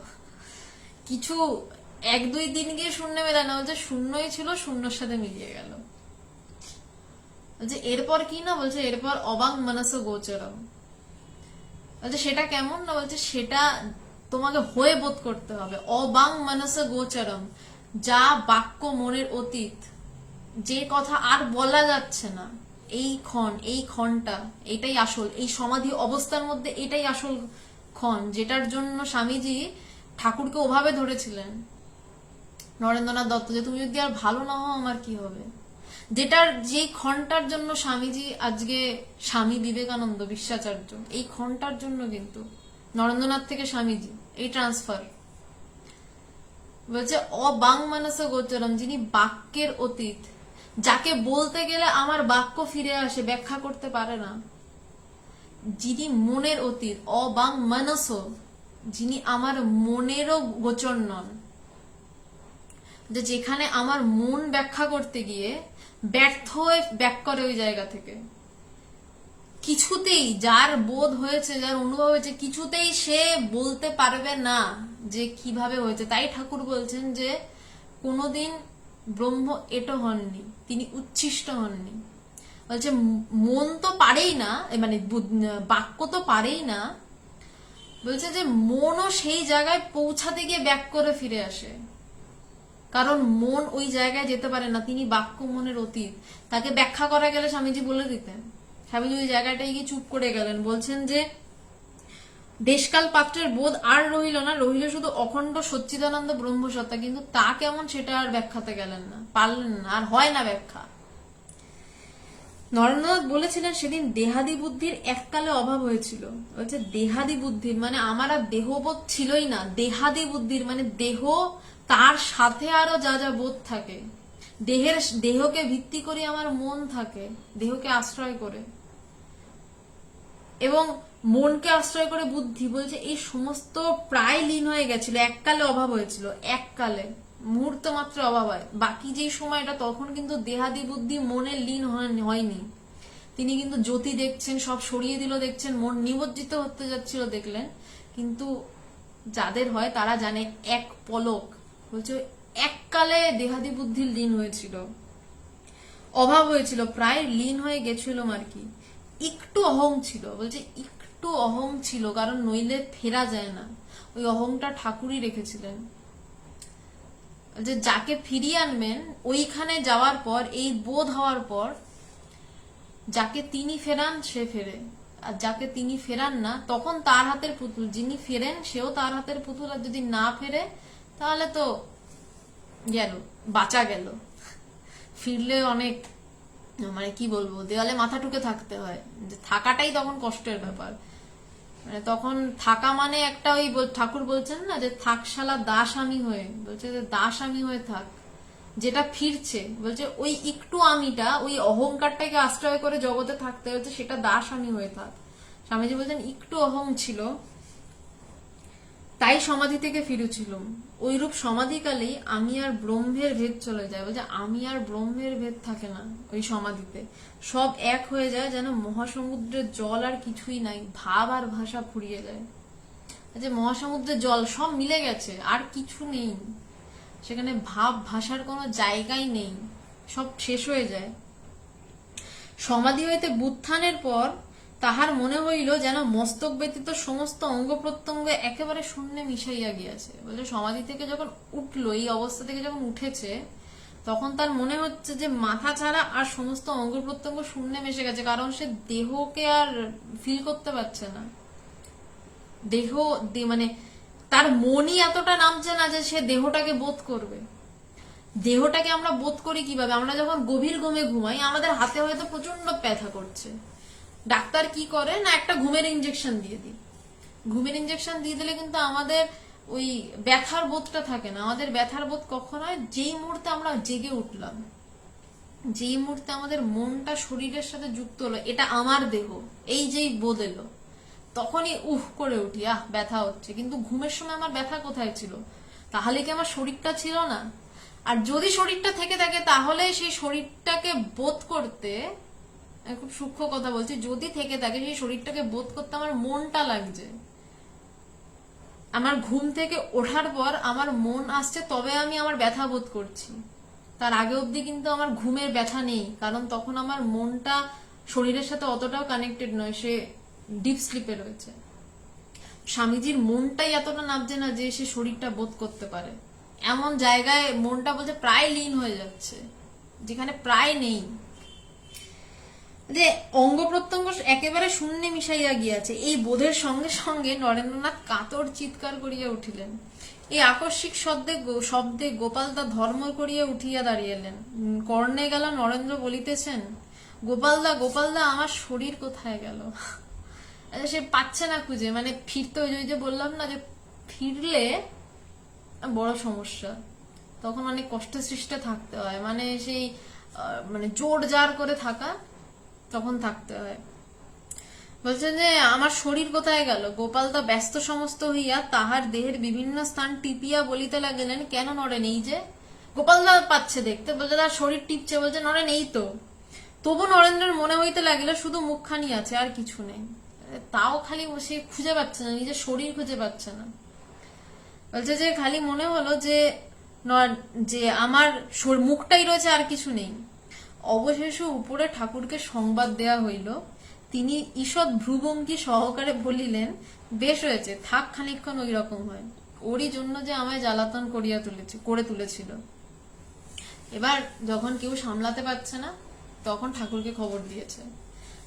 কিছু এক দুই দিন গিয়ে শূন্য মেলায় না, বলছে শূন্যই ছিল শূন্যর সাথে মিলিয়ে গেল। বলছে এরপর কি না, বলছে এরপর অবাং মানস গোচরম। বলছে সেটা কেমন না, বলছে সেটা তোমাকে হয়ে বোধ করতে হবে। অবাং মানস গোচরম, যা বাক্য মনের অতীত, যে কথা আর বলা যাচ্ছে না, এই ক্ষণ, এই ক্ষণটা, এটাই আসল, এই সমাধি অবস্থার মধ্যে এটাই আসল ক্ষণ, যেটার জন্য স্বামীজি ঠাকুরকে ওভাবে ধরেছিলেন, নরেন্দ্রনাথ দত্ত, যে তুমি যদি আর ভালো না হও আমার কি হবে। যেটার যে ক্ষণটার জন্য স্বামীজি আজকে স্বামী বিবেকানন্দ বিশ্বাচার্য, এই ক্ষণটার জন্য কিন্তু নরেন্দ্রনাথ থেকে স্বামীজি এই ট্রান্সফার। বলছে অবাং মানস গোচরম, যিনি বাক্যের অতীত, যাকে বলতে গেলে আমার বাক্য ফিরে আসে, ব্যাখ্যা করতে পারে না, যিনি মনের অতীত, অবাং মানস, যিনি আমার মনেরও গোচর নন, যে যেখানে আমার মন ব্যাখ্যা করতে গিয়ে ব্যর্থ হয়ে ব্যাক করে ওই জায়গা থেকে, কিছুতেই যার বোধ হয়েছে, যার অনুভব হয়েছে, কিছুতেই সে বলতে পারবে না যে কিভাবে হয়েছে। তাই ঠাকুর বলছেন যে কোনোদিন ব্রহ্ম এটো হননি, তিনি উচ্ছিষ্ট হননি। বলছে মন তো পারেই না, মানে বাক্য তো পারেই না, বলছে যে মনও সেই জায়গায় পৌঁছাতে গিয়ে ব্যাক করে ফিরে আসে, কারণ মন ওই জায়গায় যেতে পারে না, তিনি বাক্য মনের অতীত। তাকে ব্যাখ্যা করা গেলে স্বামীজি বলে দিতেন, স্বামীজি ওই জায়গাটায় গিয়ে চুপ করে গেলেন। বলছেন যে দেশকাল পাত্রের বোধ আর রহিল না, রহিল শুধু অখণ্ড সচ্চিদানন্দ ব্রহ্মসত্তা। কিন্তু তা কেমন সেটা আর ব্যাখ্যাতে গেলেন না, পারলেন না, আর হয় না ব্যাখ্যা। নরেন্দ্রনাথ বলেছিলেন সেদিন দেহাদি বুদ্ধির এককালে অভাব হয়েছিল। বলছে দেহাদি বুদ্ধির মানে আমার আর দেহবোধ ছিলই না, দেহাদি বুদ্ধির মানে দেহ, তার সাথে আরো যা যা বোধ থাকে, দেহকে ভিত্তি করে আমার মন থাকে, দেহকে আশ্রয় করে, এবং মনকে আশ্রয় করে বুদ্ধি। বলছে এই সমস্ত প্রায় লীন হয়ে গেছিল, এককালে অভাব হয়েছিল, এককালে মুহূর্ত মাত্র অভাব হয়। বাকি যে সময়টা তখন কিন্তু দেহাদি বুদ্ধি মনে লীন হয়নি, তিনি কিন্তু জ্যোতি দেখছেন, সব সরিয়ে দিল দেখছেন, মন নিমজ্জিত হতে যাচ্ছিল দেখলেন। কিন্তু যাদের হয় তারা জানে এক পলক, বলছে এককালে দেহাদি বুদ্ধির লীন হয়েছিল, অভাব হয়েছিল, প্রায় লীন হয়ে গেছিল আর কি। একটু অহং ছিল, বলছে একটু অহং ছিল, কারণ নইলে ফেরা যায় না। ওই অহংটা ঠাকুরই রেখেছিলেন, যে যাকে ফিরিয়ে আনবেন ওইখানে যাওয়ার পর, এই বোধ হওয়ার পর যাকে তিনি ফেরান সে ফেরে, আর যাকে তিনি ফেরান না তখন তার হাতের পুতুল। যিনি ফেরেন সেও তার হাতের পুতুল, আর যদি না ফেরে তাহলে তো গেল, বাঁচা গেল। ফিরলে অনেক মানে কি বলবো, দেওয়ালে মাথা ঠুকে থাকতে হয়, যে থাকাটাই তখন কষ্টের ব্যাপার। মানে তখন থাকা মানে একটা, ওই ঠাকুর বলছেন না যে থাকশালা দাস আমি হয়ে, বলছে যে দাস আমি হয়ে থাক। যেটা ফিরছে বলছে ওই একটু আমিটা, ওই অহংকারটাকে আশ্রয় করে জগতে থাকতে হচ্ছে, সেটা দাস আমি হয়ে থাক। স্বামীজি বলছেন একটু অহং ছিল, তাই সমাধি থেকে ফিরেছিলাম। ওইরূপ সমাধিকালেই আমি আর ব্রহ্মের ভেদ চলে যায়। বলছে আমি আর ব্রহ্মের ভেদ থাকে না ওই সমাধিতে, সব এক হয়ে যায়, যেন মহাসমুদ্রের জল আর কিছুই নাই, ভাব আর ভাষা ফুরিয়ে যায়। যে মহাসমুদ্রের জল সব মিলে গেছে, আর কিছু নেই সেখানে, ভাব ভাষার কোনো জায়গাই নেই, সব শেষ হয়ে যায়। সমাধি হইতে বুত্থানের পর তাহার মনে হইল যেন মস্তক ব্যতীত সমস্ত অঙ্গ প্রত্যঙ্গ একেবারে শূন্যে মিশাইয়া গিয়াছে। বলছে সমাধি থেকে যখন উঠলো, এই অবস্থা থেকে যখন উঠেছে, তখন তার মনে হচ্ছে যে মাথা ছাড়া আর সমস্ত অঙ্গ প্রত্যঙ্গ শূন্যে মিশে গেছে, কারণ সে দেহকে আর ফিল করতে পারছে না। দেহ মানে তার মনই এতটা নামছে না যে সে দেহটাকে বোধ করবে। দেহটাকে আমরা বোধ করি কিভাবে? আমরা যখন গভীর ঘুমে ঘুমাই, আমাদের হাতে হয়তো প্রচন্ড ব্যথা করছে, ডাক্তার কি করে না একটা ঘুমের ইনজেকশন দিয়ে দিই। ঘুমের ইনজেকশন দিয়ে দিলে কিন্তু আমাদের ওই ব্যথার বোধটা থাকে না। আমাদের ব্যথার বোধ কখন হয়? যেই মুহূর্তে আমরা জেগে উঠলাম, যেই মুহূর্তে আমাদের মনটা শরীরের সাথে যুক্ত হলো, এটা আমার দেহ, এই যেই বোধ এলো, তখনই করে উঠি, ব্যথা হচ্ছে। কিন্তু ঘুমের সময় আমার ব্যথা কোথায় ছিল? তাহলে কি আমার শরীরটা ছিল না? আর যদি শরীরটা থেকে থাকে, তাহলে সেই শরীরটাকে বোধ করতে, খুব সূক্ষ্ম কথা বলছি, যদি থেকে থাকে সেই শরীরটাকে বোধ করতে আমার মনটা লাগছে। আমার ঘুম থেকে ওঠার পর আমার মন আসছে, তবে আমি আমার ব্যথা বোধ করছি। তার আগে অবধি কিন্তু আমার ঘুমের ব্যথা নেই, কারণ তখন আমার মনটা শরীরের সাথে অতটাও কানেক্টেড নয়, সে ডিপ স্লিপে রয়েছে। স্বামীজির মনটাই এতটা নামছে না যে সে শরীরটা বোধ করতে পারে। এমন জায়গায় মনটা বলছে প্রায় লীন হয়ে যাচ্ছে, যেখানে প্রায় নেই, যে অঙ্গ প্রত্যঙ্গ একেবারে শূন্যে মিশাইয়া গিয়াছে। এই বোধের সঙ্গে সঙ্গে নরেন্দ্রনাথ কাতর চিৎকার করিয়া উঠিলেন। এই আকস্মিক শব্দে গোপালদা ধর্ম করিয়া উঠিয়া দাঁড়িয়েলেন। কর্ণে গেল নরেন্দ্র বলিতেছেন, গোপালদা গোপালদা আমার শরীর কোথায় গেল? সে পাচ্ছে না খুঁজে, মানে ফিরতে, ওই যে বললাম না যে ফিরলে বড় সমস্যা, তখন অনেক কষ্ট সৃষ্টে থাকতে হয়, মানে সেই মানে জোর জার করে থাকা, তখন থাকতে হয়। বলছেন যে আমার শরীর কোথায় গেল? গোপালদা ব্যস্ত সমস্ত হইয়া তাহার দেহের বিভিন্ন স্থান টিপিয়া বলিতে লাগিলেন, কেন নরেন? এই যে। গোপালদা পাচ্ছে দেখতে, বলছে তার শরীর টিপছে, বলছে নরেন এই তো। তবু নরেন্দ্রের মনে হইতে লাগিল শুধু মুখখানি আছে, আর কিছু নেই। তাও খালি সে খুঁজে পাচ্ছে না, নিজের শরীর খুঁজে পাচ্ছে না। বলছে যে খালি মনে হলো যে আমার মুখটাই রয়েছে, আর কিছু নেই। অবশেষে উপরে ঠাকুরকে সংবাদ দেয়া হইল। তিনি ঈষৎ ভ্রুভঙ্গি সহকারে বলিলেন, বেশ হয়েছে, থাক খানিকক্ষণ ওই রকম হয়। ওরই জন্য যে আমায় জ্বালাতন করে তুলেছিল। এবার যখন কেউ সামলাতে পারছে না, তখন ঠাকুরকে খবর দিয়েছে।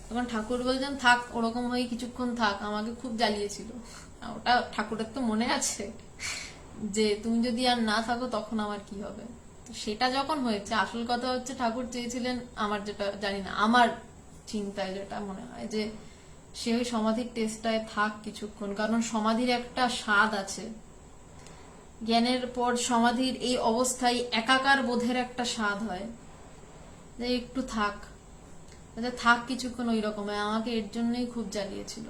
তখন ঠাকুর বলছেন থাক, ওরকম হয়ে কিছুক্ষণ থাক, আমাকে খুব জ্বালিয়েছিল। ওটা ঠাকুরের তো মনে আছে যে তুমি যদি আর না থাকো তখন আমার কি হবে। সেটা যখন হয়েছে, আসল কথা হচ্ছে ঠাকুর চেয়েছিলেন, আমার যেটা জানি না, আমার চিন্তায় যেটা মনে হয়, যে সে ওই সমাধির টেস্টটায় থাক কিছুক্ষণ, কারণ সমাধির একটা স্বাদ আছে। জ্ঞানের পর সমাধির এই অবস্থায় একাকার বোধের একটা স্বাদ হয়, যে একটু থাক কিছুক্ষণ ওই রকম। আমাকে এর জন্যই খুব জ্বালিয়েছিল।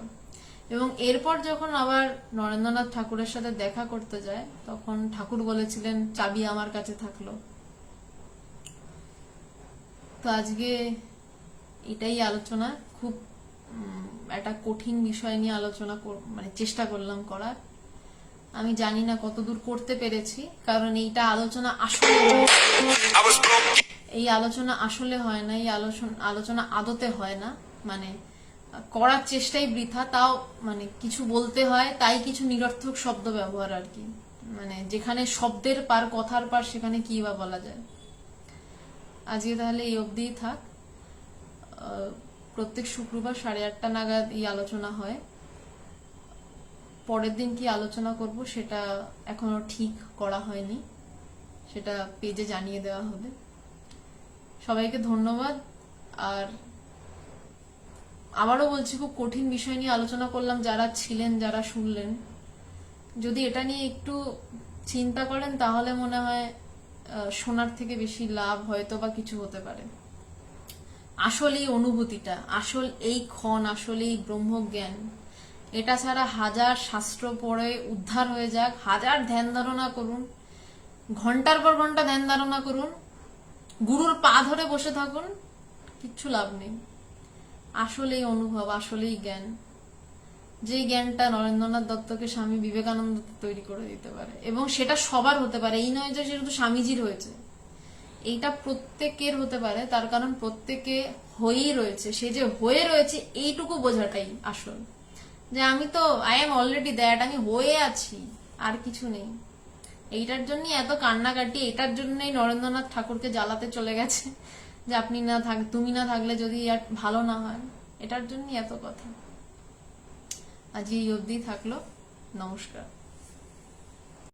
এবং এরপর যখন আবার নরেন্দ্রনাথ ঠাকুরের সাথে দেখা করতে যায়, তখন ঠাকুর বলেছিলেন চাবি আমার কাছে থাকলো। তো আজকে এটাই আলোচনা, খুব একটা কঠিন বিষয় নিয়ে আলোচনা মানে চেষ্টা করলাম করার। আমি জানি না কতদূর করতে পেরেছি, কারণ এইটা আলোচনা আসলে এই আলোচনা আসলে হয় না, এই আলোচনা আদতে হয় না। মানে করার চেষ্টাই বৃথা, তাও মানে কিছু বলতে হয় তাই কিছু নিরর্থক শব্দ ব্যবহার আর কি, মানে যেখানে শব্দের পার কথার পার সেখানে কি বা বলা যায়। আজকে তাহলে এই অবধিই থাক। প্রত্যেক শুক্রবার 8:30 নাগাদ এই আলোচনা হয়। পরের দিন কি আলোচনা করব সেটা এখনো ঠিক করা হয়নি, সেটা পেজে জানিয়ে দেওয়া হবে। সবাইকে ধন্যবাদ। আর আবারও বলছি, খুব কঠিন বিষয় নিয়ে আলোচনা করলাম, যারা ছিলেন, যারা শুনলেন, যদি এটা নিয়ে একটু চিন্তা করেন তাহলে মনে হয় শোনার থেকে বেশি লাভ হয়তো বা কিছু হতে পারে। আসল এই অনুভূতিটা, আসল এই ক্ষণ, আসল এই ব্রহ্মজ্ঞান, এটা ছাড়া হাজার শাস্ত্র পড়ে উদ্ধার হয়ে যাক, হাজার ধ্যান ধারণা করুন, ঘন্টার পর ঘন্টা ধ্যান ধারণা করুন, গুরুর পা ধরে বসে থাকুন, কিচ্ছু লাভ নেই। আসলেই অনুভব, আসলেই জ্ঞান, যে জ্ঞানটা নরেন্দ্রনাথ দত্তকে স্বামী বিবেকানন্দ তৈরি করে দিতে পারে, এবং সেটা সবার হতে পারে, এই নয় যে সেটা শুধু স্বামীজির হয়েছে, এইটা প্রত্যেকের হতে পারে। তার কারণ প্রত্যেকে হয়েই রয়েছে, সে যে হয়ে রয়েছে এইটুকু বোঝাটাই আসল, যে আমি তো আই এম অলরেডি দ্যাট, আমি হয়ে আছি, আর কিছু নেই। এইটার জন্যই এত কান্নাকাটি, এটার জন্যই নরেন্দ্রনাথ ঠাকুরকে জ্বালাতে চলে গেছে, যে আপনি না থাক, তুমি না থাকলে যদি আর ভালো না হয়, এটার জন্যই এত কথা। আজ এই অবধি থাকলো। নমস্কার।